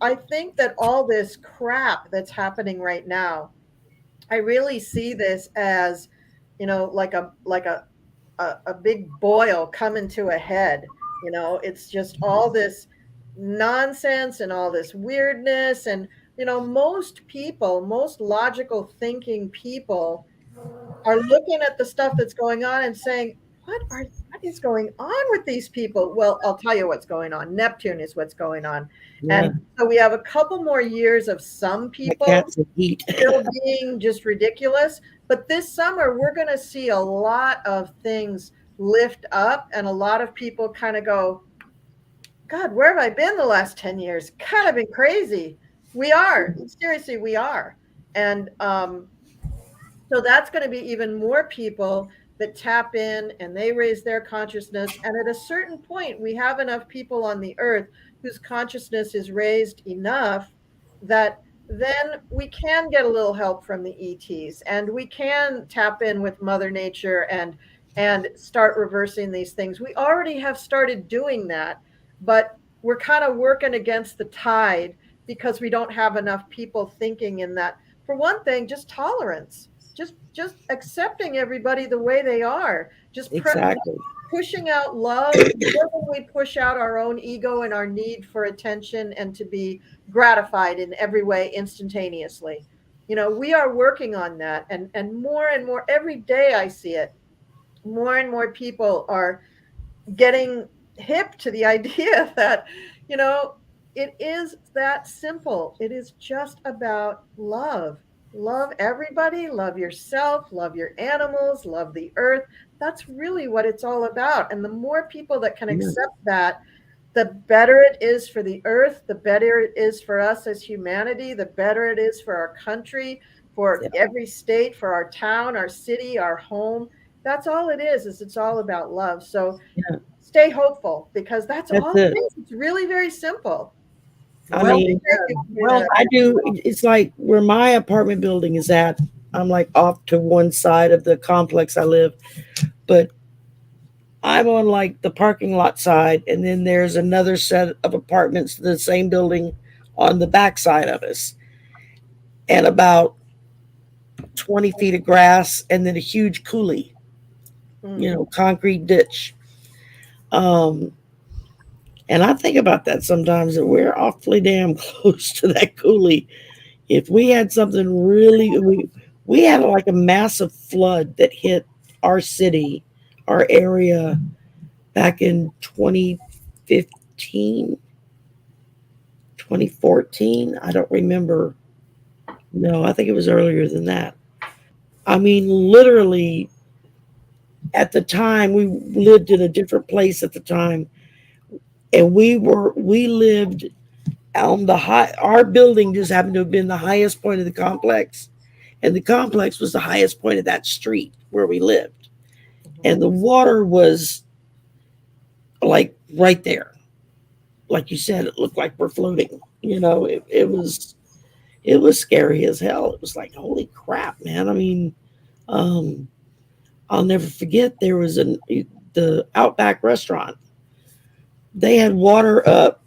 I think that all this crap that's happening right now, I really see this as, like a big boil coming to a head. It's just all this nonsense and all this weirdness. And, most people, most logical thinking people are looking at the stuff that's going on and saying, what is going on with these people? Well, I'll tell you what's going on. Neptune is what's going on. Yeah. And so we have a couple more years of some The people cats will eat. still being just ridiculous. But this summer, we're going to see a lot of things lift up, and a lot of people kind of go, God, where have I been the last 10 years? Kind of been crazy. We are. Seriously, we are. And so that's going to be even more people that tap in and they raise their consciousness. And at a certain point, we have enough people on the earth whose consciousness is raised enough that then we can get a little help from the ETs, and we can tap in with Mother Nature and start reversing these things. We already have started doing that, but we're kind of working against the tide because we don't have enough people thinking in that. For one thing, just tolerance, just accepting everybody the way they are, just Exactly. pushing out love more than we push out our own ego and our need for attention and to be gratified in every way instantaneously. We are working on that, and more every day I see it. More and more people are getting hip to the idea that, it is that simple. It is just about love. Love everybody, love yourself, love your animals, love the earth. That's really what it's all about. And the more people that can accept that, the better it is for the earth, the better it is for us as humanity, the better it is for our country, for every state, for our town, our city, our home. That's all it is it's all about love. So stay hopeful, because that's all it is. It's really very simple. I mean, I do. It's like where my apartment building is at. I'm like off to one side of the complex I live, but I'm on like the parking lot side, and then there's another set of apartments, the same building on the back side of us, and about 20 feet of grass, and then a huge coulee, concrete ditch. Um, and I think about that sometimes, that we're awfully damn close to that coulee. If we had something really, we had like a massive flood that hit our city, our area, back in 2015, 2014. I don't remember. No, I think it was earlier than that. I mean, literally, at the time, we lived in a different place at the time, and we lived on the high. Our building just happened to have been the highest point of the complex, and the complex was the highest point of that street where we lived, and the water was like right there. Like you said, it looked like we're floating. It was scary as hell. It was like, holy crap, man. I mean, I'll never forget, there was the Outback restaurant. They had water up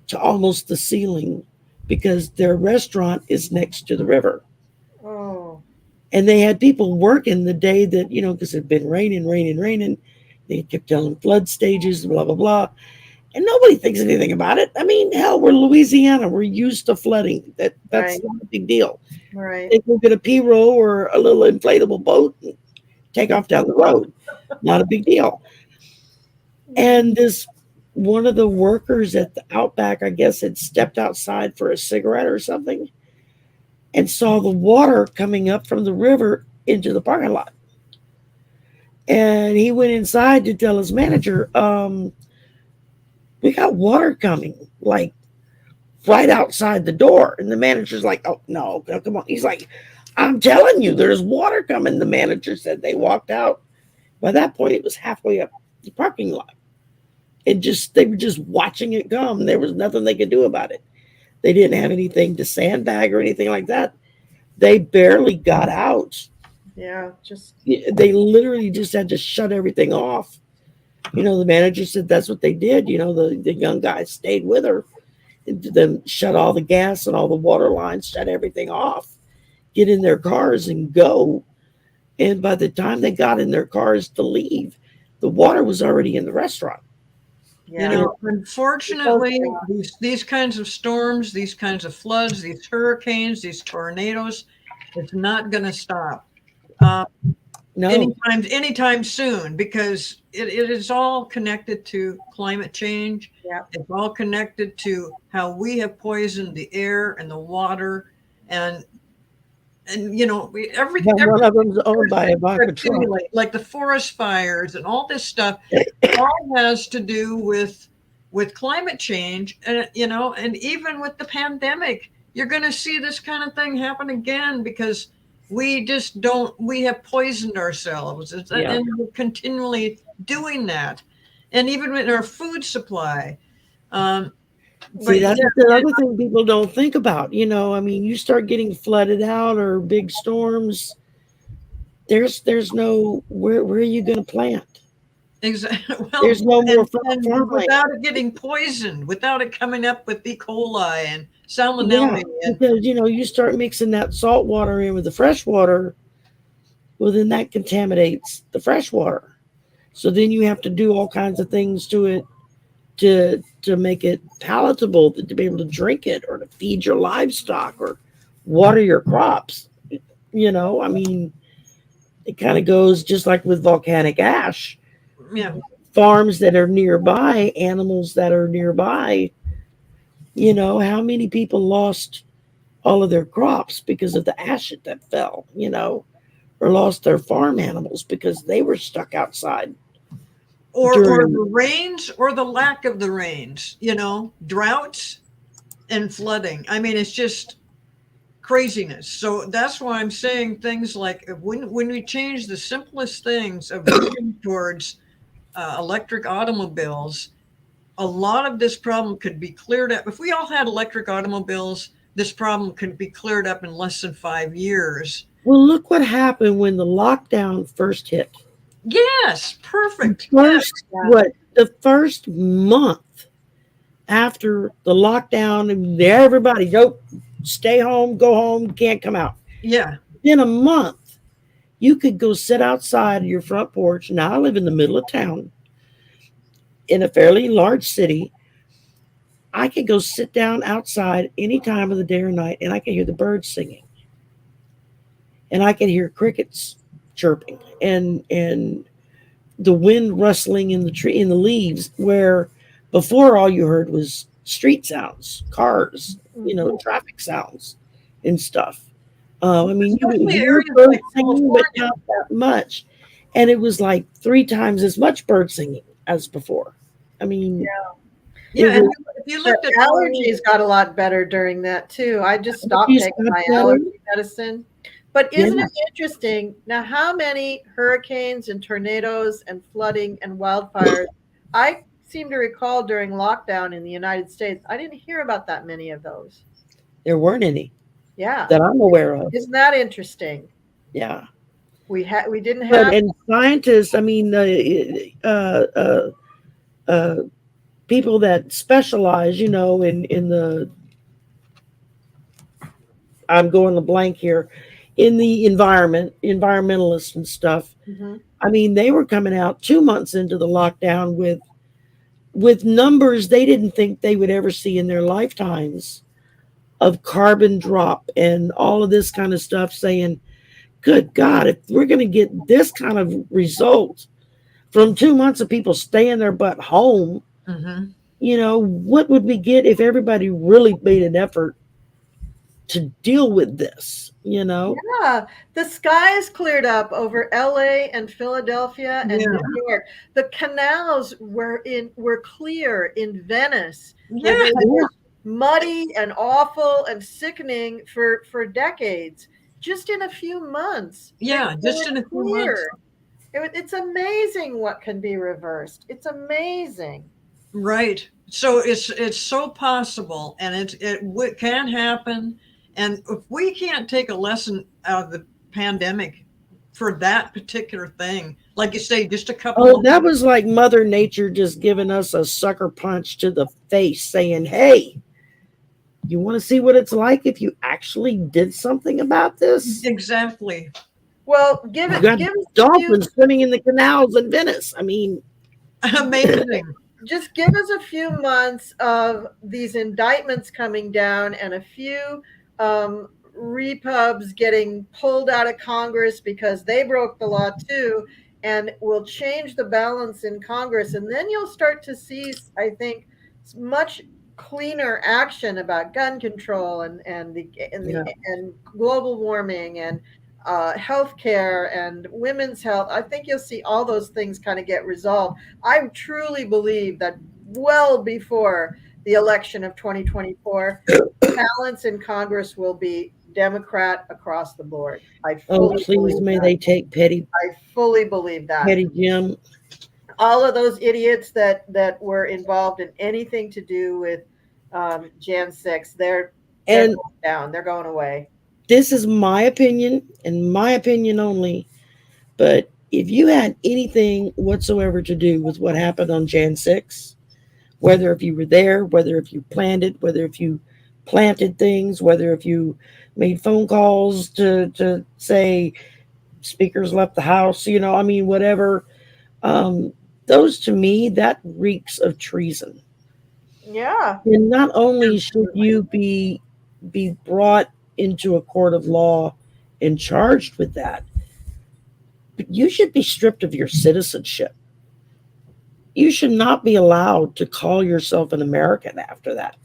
to almost the ceiling because their restaurant is next to the river. Oh. And they had people working the day that, because it had been raining. They kept telling flood stages, blah, blah, blah. And nobody thinks anything about it. I mean, hell, we're Louisiana. We're used to flooding. That's not a big deal. Right. They can get a P-roll or a little inflatable boat and take off down the road. Not a big deal. And one of the workers at the Outback, I guess, had stepped outside for a cigarette or something and saw the water coming up from the river into the parking lot. And he went inside to tell his manager, we got water coming, like right outside the door. And the manager's like, oh, no, come on. He's like, I'm telling you, there's water coming. The manager said they walked out. By that point, it was halfway up the parking lot. And they were just watching it come. There was nothing they could do about it. They didn't have anything to sandbag or anything like that. They barely got out. Yeah, just They literally just had to shut everything off. The manager said that's what they did. The young guy stayed with her, and then shut all the gas and all the water lines, shut everything off, get in their cars and go. And by the time they got in their cars to leave, the water was already in the restaurant. yeah. Unfortunately, these kinds of storms, these kinds of floods, these hurricanes, these tornadoes, it's not going to stop No, anytime soon, because it is all connected to climate change. Yeah. It's all connected to how we have poisoned the air and the water, and one of them's owned by Ivanka Trump. like the forest fires and all this stuff. All has to do with climate change, and and even with the pandemic, you're going to see this kind of thing happen again, because we just don't we have poisoned ourselves, Yeah. and we're continually doing that, and even in our food supply. See, But that's yeah, the other thing people don't think about. I mean, you start getting flooded out or big storms. There's no where are you going to plant? exactly. There's Well, no more and farmland. without it getting poisoned, without it coming up with E. coli and Yeah, salmonella, and because you start mixing that salt water in with the fresh water, well, then that contaminates the fresh water. So then you have to do all kinds of things to it to make it palatable to be able to drink it or to feed your livestock or water your crops. I mean, it kind of goes just like with volcanic ash. yeah, Farms that are nearby, animals that are nearby, how many people lost all of their crops because of the ash that fell, or lost their farm animals because they were stuck outside or during. the rains, or the lack of the rains, droughts and flooding. I mean, it's just craziness. So that's why I'm saying things like, when we change the simplest things of moving towards electric automobiles, a lot of this problem could be cleared up. If we all had electric automobiles, this problem could be cleared up in less than 5 years. Well, look what happened when the lockdown first hit. Yes, perfect. Yes. First, what the first month after the lockdown, and everybody, nope, stay home, go home, can't come out. Yeah. In a month, you could go sit outside your front porch. Now I live in the middle of town in a fairly large city. I could go sit down outside any time of the day or night, and I can hear the birds singing, and I can hear crickets chirping, and the wind rustling in the tree in the leaves. Where before all you heard was street sounds, cars, traffic sounds, and stuff. I mean, you would Especially hear areas birds like singing, but California. not that much. And it was like 3 times as much bird singing as before. I mean, Yeah, it and was. if you The looked at allergies got a lot better during that too. I just stopped You taking my stopped allergy medicine. But isn't Yeah. it interesting now how many hurricanes and tornadoes and flooding and wildfires I seem to recall during lockdown in the United States? I didn't hear about that many of those. There weren't any Yeah. that I'm aware of. Isn't that interesting? Yeah. We didn't But have and scientists, I mean, people that specialize, in the, I'm going the blank here, in the environmentalists and stuff. Mhm. I mean, they were coming out 2 months into the lockdown with numbers they didn't think they would ever see in their lifetimes of carbon drop and all of this kind of stuff, saying, good God, if we're going to get this kind of result from 2 months of people staying their butt home, Mhm. what would we get if everybody really made an effort to deal with this? Yeah, the skies cleared up over LA and Philadelphia and Yeah. New York. The canals were clear in Venice, where Yeah. they were muddy and awful and sickening for decades. Just in a few months, Yeah, they just were in a few months. clear. It's amazing what can be reversed. It's amazing. Right. So it's so possible, and can happen. And if we can't take a lesson out of the pandemic for that particular thing, like you say, just a couple Oh, of that was like Mother Nature just giving us a sucker punch to the face, saying, "Hey, you want to see what it's like if you actually did something about this?" exactly. Well, You got give us a few, dolphins swimming in the canals in Venice. I mean, Amazing. just give us a few months of these indictments coming down and a few repubs getting pulled out of Congress because they broke the law too, and we'll change the balance in Congress, and then you'll start to see, I think, much cleaner action about gun control yeah. and global warming and healthcare and women's health. I think you'll see all those things kind of get resolved. I truly believe that well before the election of 2024, balance in Congress will be Democrat across the board. I Oh, fully please, believe may that. they take I fully believe that. Petty Jim. All of those idiots that were involved in anything to do with Jan 6, they're And going down. They're going away. this is my opinion and my opinion only. But if you had anything whatsoever to do with what happened on Jan 6, whether if you were there, whether if you planned it, whether if you planted things, whether if you made phone calls to say speakers left the house, I mean, whatever. Um, those to me, that reeks of treason. Yeah. And not only should Absolutely. you be brought into a court of law and charged with that, but you should be stripped of your citizenship. You should not be allowed to call yourself an American after that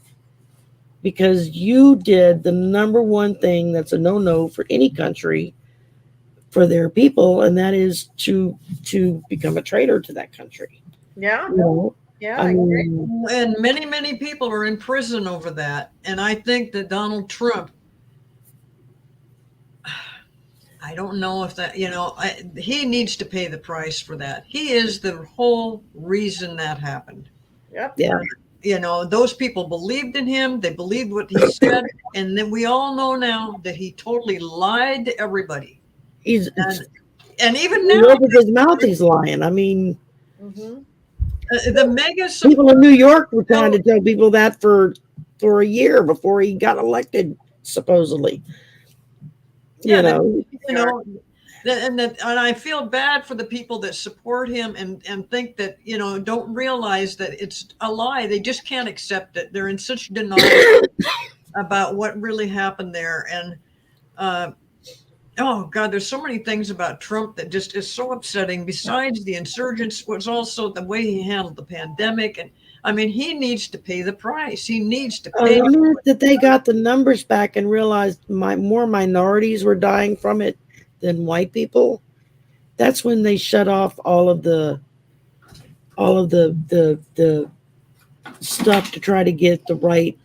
because you did the number one thing that's a no-no for any country for their people, and that is to become a traitor to that country. Yeah. You know, Yeah. I I agree. mean, And many, many people are in prison over that. And I think that Donald Trump, I don't know if that, he needs to pay the price for that. He is the whole reason that happened. Yep. yeah, Those people believed in him. They believed what he said. And then we all know now that he totally lied to everybody. he's And even he now, opens his mouth, he's lying. I mean, Hmm. the mega people in New York were trying support, to tell people that for a year before he got elected, supposedly. yeah, You know, you know, and I feel bad for the people that support him and think that, don't realize that it's a lie. They just can't accept it. They're in such denial about what really happened there. And uh, oh God, there's so many things about Trump that just is so upsetting. Besides the insurgents, was also the way he handled the pandemic. And I mean, he needs to pay the price. He needs to pay. the minute that they got the numbers back and realized more minorities were dying from it than white people, that's when they shut off all of the stuff to try to get the right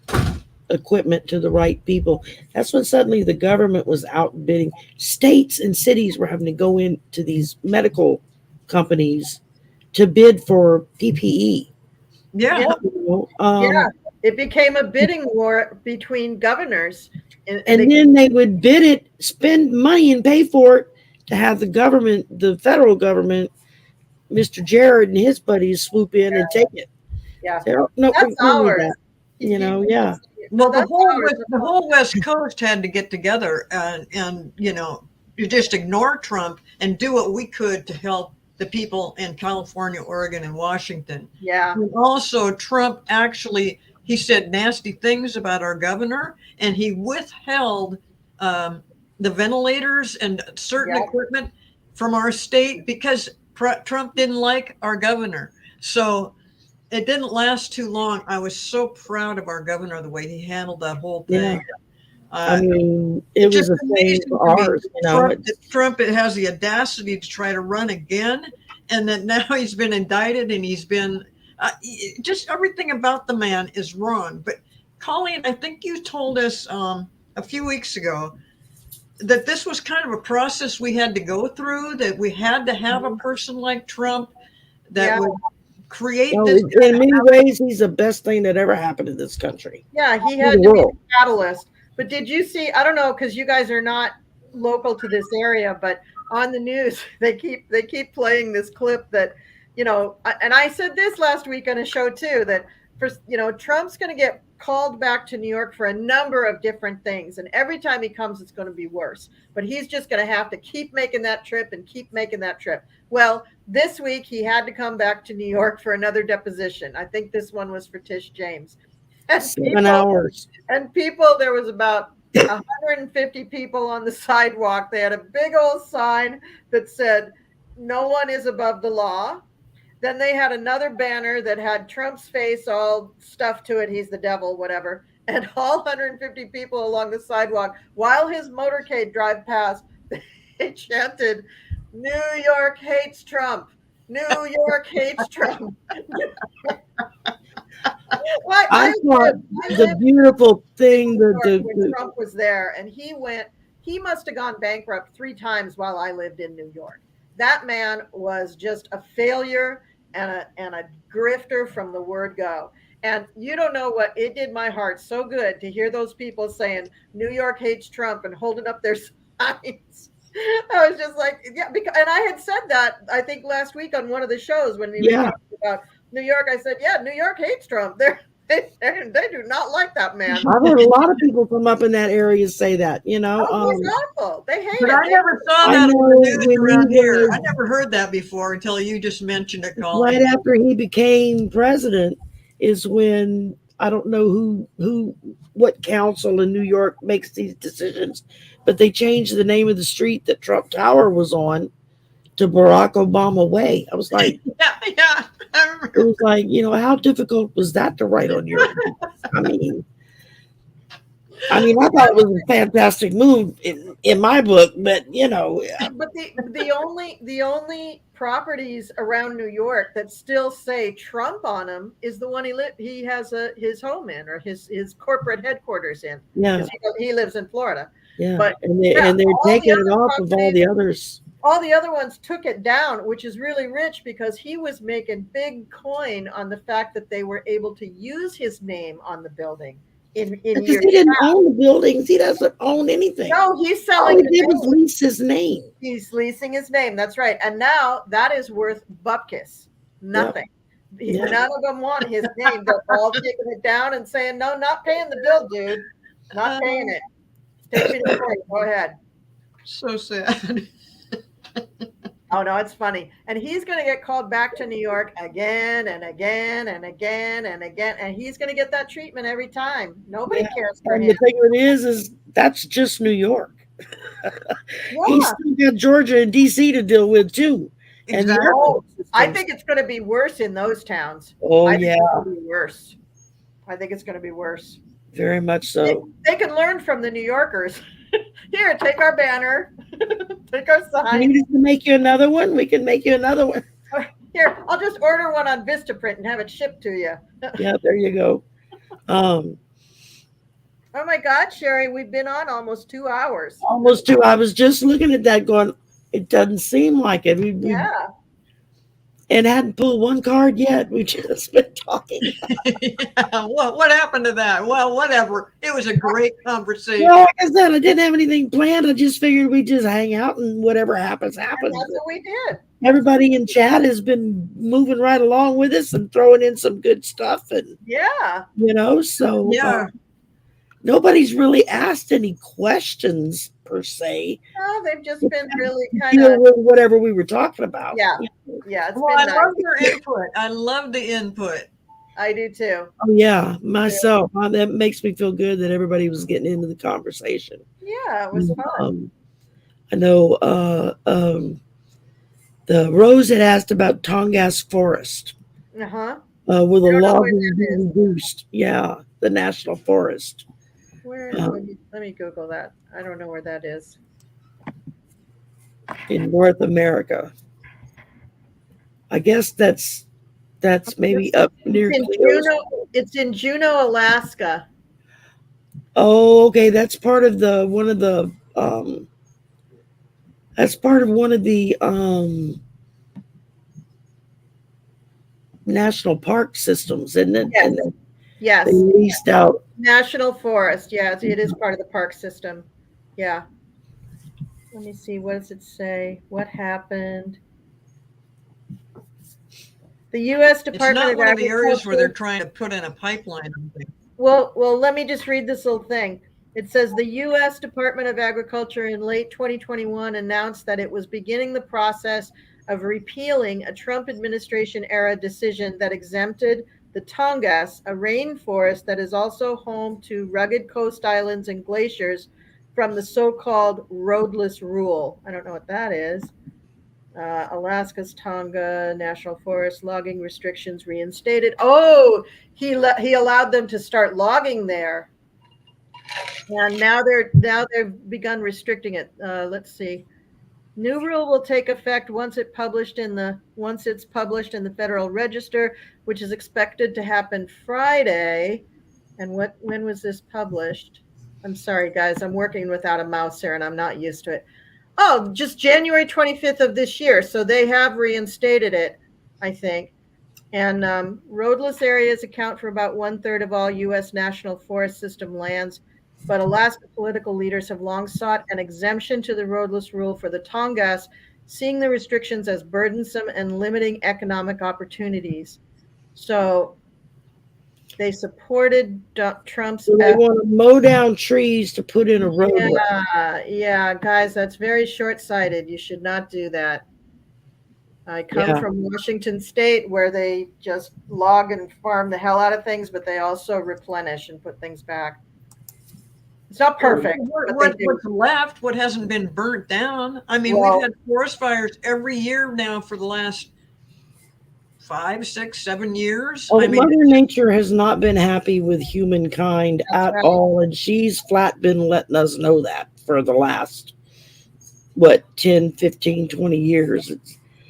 equipment to the right people. That's when suddenly the government was outbidding. States and cities were having to go into these medical companies to bid for PPE. Yeah. Yeah. You know? Yeah. It became a bidding war between governors. And then they would bid it, spend money, and pay for it to have the government, the federal government, Mr. Jared and his buddies swoop in and take it. Yeah. Say, "Oh, no, That's we need ours. that." Yeah. Well, That's ours. The whole West Coast had to get together and you just ignore Trump and do what we could to help the people in California, Oregon, and Washington. Yeah. And also, Trump actually he said nasty things about our governor, and he withheld the ventilators and certain Yeah. equipment from our state because Trump didn't like our governor. So it didn't last too long. I was so proud of our governor, the way he handled that whole Yeah. thing. I Uh, mean, it it's was just the same amazing for to me ours. that Trump has the audacity to try to run again, and that now he's been indicted and he's been just everything about the man is wrong. But Colleen, I think you told us a few weeks ago that this was kind of a process we had to go through, that we had to have a person like Trump that Yeah. would create No, this. in many ways, he's the best thing that ever happened to this country. Yeah. He In had the to be world. the catalyst. But did you see? I don't know because you guys are not local to this area, but on the news they keep playing this clip that and I said this last week on a show too that for Trump's going to get called back to New York for a number of different things, and every time he comes, it's going to be worse. But he's just going to have to keep making that trip and keep making that trip. Well, this week he had to come back to New York for another deposition. I think this one was for Tish James. And 7 hours. And people, there was about 150 people on the sidewalk. They had a big old sign that said, "No one is above the law." Then they had another banner that had Trump's face all stuffed to it. He's the devil, whatever. And all 150 people along the sidewalk, while his motorcade drive past, they chanted, "New York hates Trump. New York hates Trump." I thought the beautiful thing that when Trump was there, and he must have gone bankrupt 3 times while I lived in New York. That man was just a failure and a grifter from the word go. And you don't know what it did my heart so good to hear those people saying New York hates Trump and holding up their signs. I was just like, yeah, and I had said that I think last week on one of the shows when we were talking about New York. I said, yeah, New York hates Trump. They do not like that man. I've heard a lot of people from up in that area say that, He's awful. They hate But him. I never saw that on the news around here. I never heard that before until you just mentioned it, Colleen. Right after he became president is when I don't know what council in New York makes these decisions, but they changed the name of the street that Trump Tower was on to Barack Obama Way. I was like, yeah. It was like, how difficult was that to write on your? I mean, I thought it was a fantastic move in my book, but But the only properties around New York that still say Trump on them is the one he has his home in, or his corporate headquarters in. Yeah, he lives in Florida. Yeah, but they're taking it off of all the others. All the other ones took it down, which is really rich because he was making big coin on the fact that they were able to use his name on the building. Because he didn't own the buildings. He doesn't own anything. No, he's selling. All he did was lease his name. He's leasing his name. That's right. And now that is worth bupkis. Nothing. Yep. None of them want his name. They're all taking it down and saying, "No, not paying the bill, dude. Not paying it. Take me to court. Go ahead." So sad. Oh, no, it's funny. And he's going to get called back to New York again and again and again and again. And he's going to get that treatment every time. Nobody cares for him. The thing is that's just New York. He's still got Georgia and D.C. to deal with, too. Exactly. I think it's going to be worse in those towns. Oh, I think it's going to be worse. I think it's going to be worse. Very much so. They can learn from the New Yorkers. Here, take our banner. Take our sign. You need to make you another one. We can make you another one. Here, I'll just order one on Vistaprint and have it shipped to you. Yeah, there you go. Oh my God, Sherry, we've been on almost 2 hours. Almost 2. I was just looking at that going, it doesn't seem like it. Yeah. And hadn't pulled one card yet. We just been talking. Yeah, what happened to that? Well, whatever. It was a great conversation. Well, like I said, I didn't have anything planned. I just figured we'd just hang out and whatever happens, happens. And that's what we did. Everybody in chat has been moving right along with us and throwing in some good stuff. And so nobody's really asked any questions per se. No, they've just been really kind of with whatever we were talking about. Yeah. It's well, I love your input. I love the input. I do too. Oh yeah, myself. That makes me feel good that everybody was getting into the conversation. Yeah, it was fun. I know the Rose had asked about Tongass Forest. Uh-huh. With a law being reduced. Yeah, the national forest. Let me Google that. I don't know where that is. In North America. I guess that's maybe up near Cleo. It's in Juneau, Alaska. Oh, okay. That's part of one of the national park systems, isn't it? Yes. Yes. They leased out. National Forest. Yeah, it is part of the park system. Yeah. Let me see. What does it say? What happened? The U.S. It's Department not of one of the areas where they're Agriculture. trying to put in a pipeline. Well, let me just read this little thing. It says the U.S. Department of Agriculture in late 2021 announced that it was beginning the process of repealing a Trump administration era decision that exempted the Tongass, a rainforest that is also home to rugged coast islands and glaciers, from the so-called roadless rule. I don't know what that is. Alaska's Tonga National Forest logging restrictions reinstated. Oh, he allowed them to start logging there, and now they've begun restricting it. Let's see. New rule will take effect once it's published in the Federal Register, which is expected to happen Friday. And when was this published? I'm sorry, guys. I'm working without a mouse here, and I'm not used to it. Oh, just January 25th of this year. So they have reinstated it, I think. And roadless areas account for about 1/3 of all U.S. National Forest System lands. But Alaska political leaders have long sought an exemption to the roadless rule for the Tongass, seeing the restrictions as burdensome and limiting economic opportunities. So they supported Trump's. So they want to mow down trees to put in a roadway. Yeah, guys, that's very short-sighted. You should not do that. I come from Washington State, where they just log and farm the hell out of things, but they also replenish and put things back. It's not perfect. What's left, what hasn't been burnt down. I mean, we've had forest fires every year now for the last 5, 6, 7 years. I mean, Mother Nature has not been happy with humankind at all, and she's flat been letting us know that for the last, 10, 15, 20 years.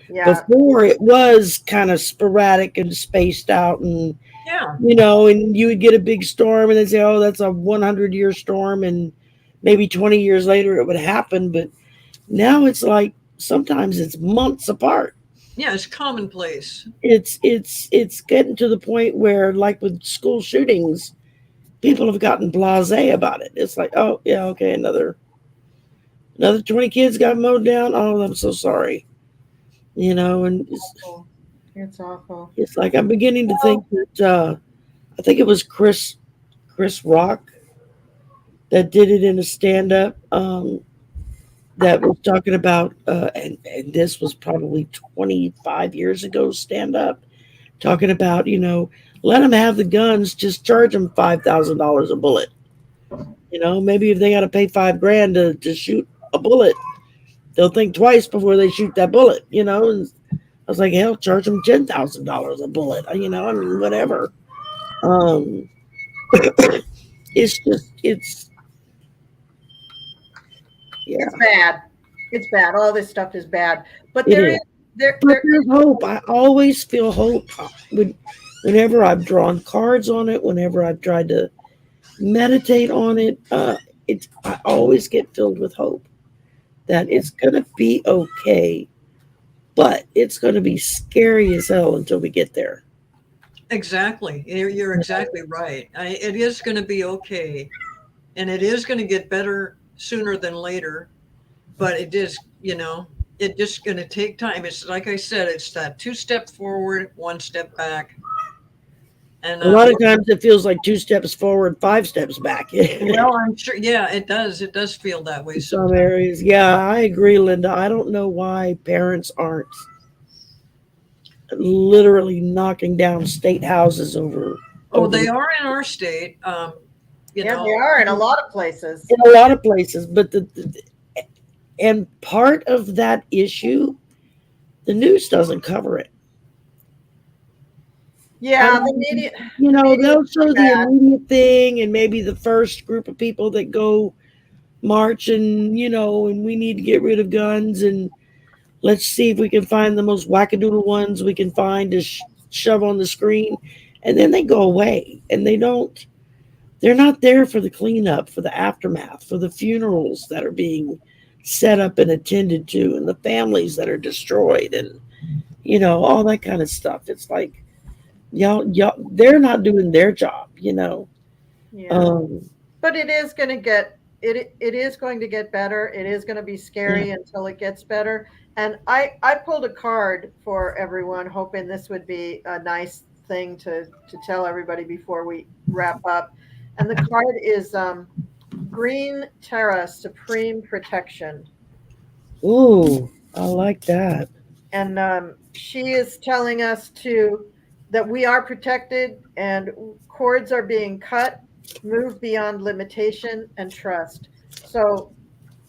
Before, it was kind of sporadic and spaced out, and and you would get a big storm and they'd say, oh, that's a 100-year storm, and maybe 20 years later it would happen. But now it's like sometimes it's months apart. Yeah, it's commonplace. It's getting to the point where, like with school shootings, people have gotten blasé about it. It's like, oh yeah, okay, another 20 kids got mowed down. Oh, I'm so sorry. And it's awful. It's like I'm beginning to think that I think it was Chris Rock that did it in a stand-up that was talking about, and this was probably 25 years ago, stand-up, talking about, let them have the guns, just charge them $5,000 a bullet. Maybe if they got to pay $5,000 to shoot a bullet, they'll think twice before they shoot that bullet, And I was like, hell, charge them $10,000 a bullet, I mean, whatever. It's bad. It's bad. All this stuff is bad. But there's hope. I always feel hope whenever I've drawn cards on it, whenever I've tried to meditate on it. I always get filled with hope that it's going to be okay, but it's going to be scary as hell until we get there. Exactly. You're exactly right. It is going to be okay, and it is going to get better sooner than later, but it is, it's just going to take time. It's like I said, it's that 2 step forward, 1 step back. And a lot of times it feels like 2 steps forward, 5 steps back. Well, I'm sure. Yeah, it does. It does feel that way. In some areas. Yeah, I agree, Linda. I don't know why parents aren't literally knocking down state houses over. Oh, they are in our state. They are in a lot of places. In a lot of places, but and part of that issue, the news doesn't cover it. Yeah, the media. They'll show the immediate thing, and maybe the first group of people that go march, and and we need to get rid of guns, and let's see if we can find the most wackadoodle ones we can find to shove on the screen, and then they go away, and they're not there for the cleanup, for the aftermath, for the funerals that are being set up and attended to, and the families that are destroyed, and all that kind of stuff. It's like, y'all, they're not doing their job, Yeah. Um, But it is going to get it is going to get better. It is going to be yeah. scary until it gets better. And I pulled a card for everyone, hoping this would be a nice thing to tell everybody before we wrap up. And the card is Green Terra Supreme Protection. Ooh, I like that. And she is telling us to that we are protected and cords are being cut, move beyond limitation, and trust. So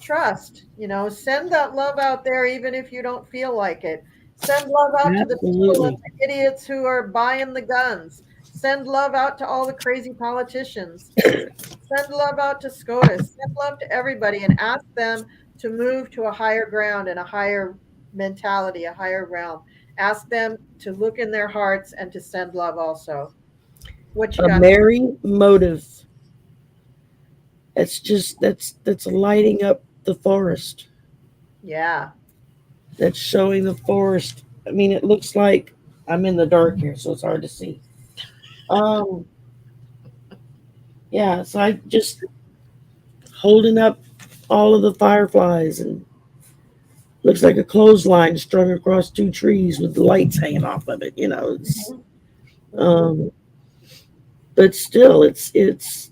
trust, send that love out there even if you don't feel like it. Send love out to the people and Absolutely. the idiots who are buying the guns. Send love out to all the crazy politicians. Send love out to SCOTUS. Send love to everybody and ask them to move to a higher ground and a higher mentality, a higher realm. Ask them to look in their hearts and to send love also. What you A got? merry motive. That's lighting up the forest. Yeah. That's showing the forest. I mean, it looks like I'm in the dark here, so it's hard to see. Um, yeah, so I just holding up all of the fireflies, and looks like a clothesline strung across two trees with the lights hanging off of it. It's Mhm. um, but still, it's.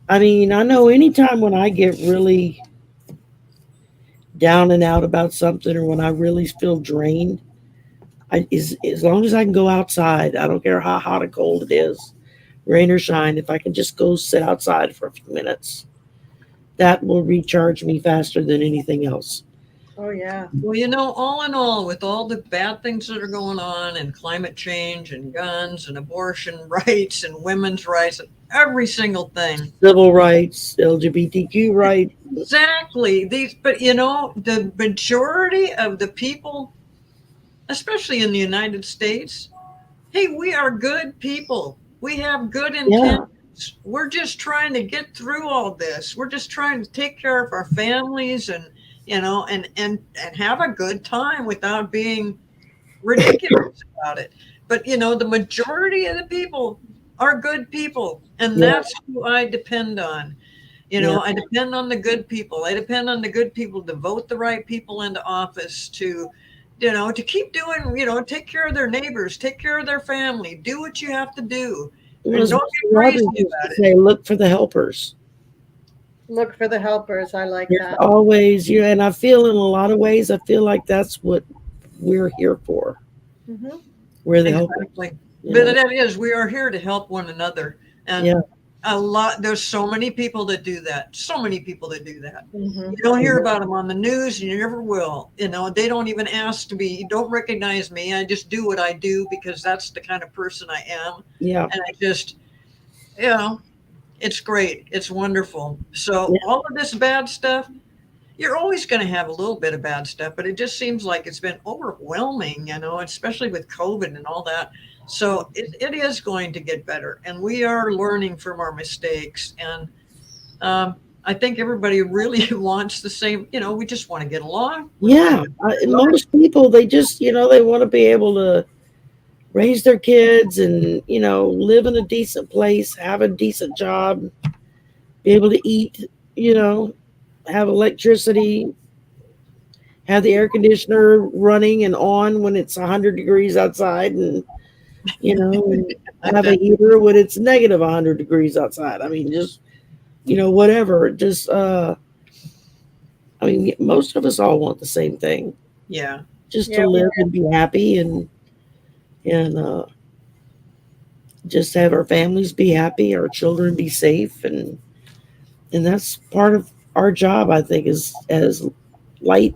I mean, I know anytime when I get really down and out about something, or when I really feel drained, as long as I can go outside, I don't care how hot or cold it is, rain or shine. If I can just go sit outside for a few minutes, that will recharge me faster than anything else. Oh yeah. Well, all in all, with all the bad things that are going on, and climate change, and guns, and abortion rights, and women's rights, and every single thing. Civil rights, LGBTQ rights. Exactly. But the majority of the people, especially in the United States, hey, we are good people. We have good Yeah, intentions. We're just trying to get through all this. We're just trying to take care of our families, and and have a good time without being ridiculous about it. But the majority of the people are good people, and yeah, that's who I depend on. yeah. I depend on the good people. I depend on the good people to vote the right people into office, to keep doing, take care of their neighbors, take care of their family, do what you have to do, and As don't Mr. get crazy Rogers used to about it. say, look for the helpers. Look for the helpers. I like There's that. always you, and I feel in a lot of ways, I feel like that's what we're here for. Hmm. We're the helpers, Exactly. you But know. that is, we are here to help one another. And Yeah, there's so many people that do that. So many people that do that. Hmm. You don't hear yeah, about them on the news, and you never will. They don't even ask to be, you don't recognize me. I just do what I do because that's the kind of person I am. yeah, And I just, you know, it's great. It's wonderful. So yeah. all of this bad stuff, you're always going to have a little bit of bad stuff, but it just seems like it's been overwhelming, especially with COVID and all that. So it is going to get better, and we are learning from our mistakes. And I think everybody really wants the same. We just want to get along. We want to Yeah. have a good life. Most people, they just, they want to be able to raise their kids and, live in a decent place, have a decent job, be able to eat, you know, have electricity, have the air conditioner running and on when it's 100 degrees outside, and, and have a heater when it's negative 100 degrees outside. I mean, just, whatever. Just, I mean, most of us all want the same thing, Yeah. just to Yeah. live and be happy, and just have our families be happy, our children be safe, and that's part of our job, I think, is as light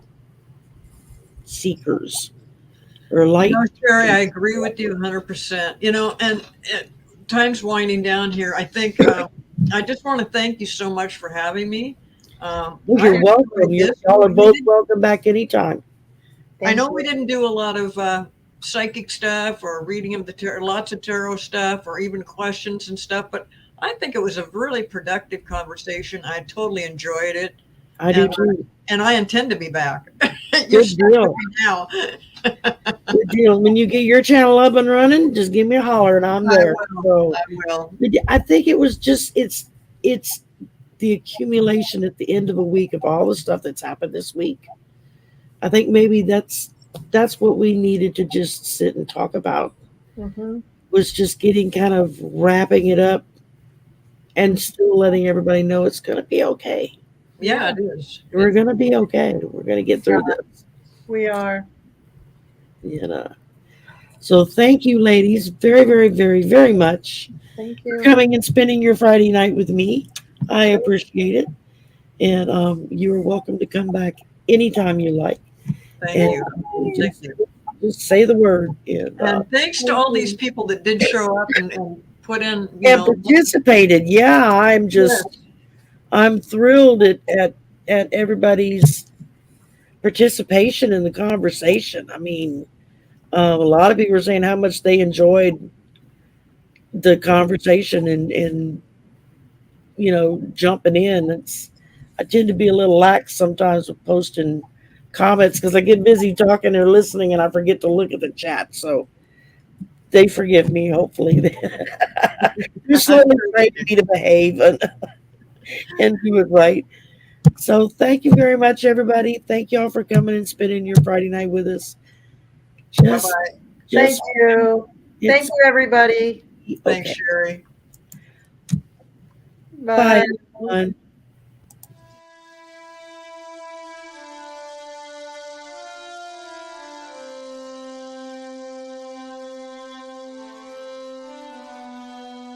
seekers or light. Sherry, I agree with you 100%. And time's winding down here. I think I just want to thank you so much for having me. Well, I you're enjoyed welcome. this. Y'all are both welcome back anytime. I Thank know you. we didn't do a lot of psychic stuff or reading of the tarot, lots of tarot stuff, or even questions and stuff, but I think it was a really productive conversation. I totally enjoyed it. I do too. And I intend to be back. You're Good stuck with deal. me now. Good deal. When you get your channel up and running, just give me a holler and I'm there. So I will. I think it was just it's the accumulation at the end of a week of all the stuff that's happened this week. I think maybe that's what we needed to just sit and talk about, Mm-hmm. was just getting kind of wrapping it up and still letting everybody know it's going to be okay. Yeah, it is. We're going to be okay. We're going to get through this. We are. You know. So thank you, ladies, very, very, very, very much Thank for you. coming and spending your Friday night with me. I appreciate it. And you're welcome to come back anytime you like. Thank And you. Thank you. just say the word. And thanks to all these people that did show up and put in, And participated. Yeah, I'm thrilled at everybody's participation in the conversation. I mean, a lot of people are saying how much they enjoyed the conversation and jumping in. I tend to be a little lax sometimes with posting comments because I get busy talking or listening and I forget to look at the chat. So they forgive me, hopefully. They're slowly training me to behave and do it right. So thank you very much, everybody. Thank y'all for coming and spending your Friday night with us. Bye-bye. Thank you. Thank you, everybody. Thanks, Sherry. Bye. Bye, everyone.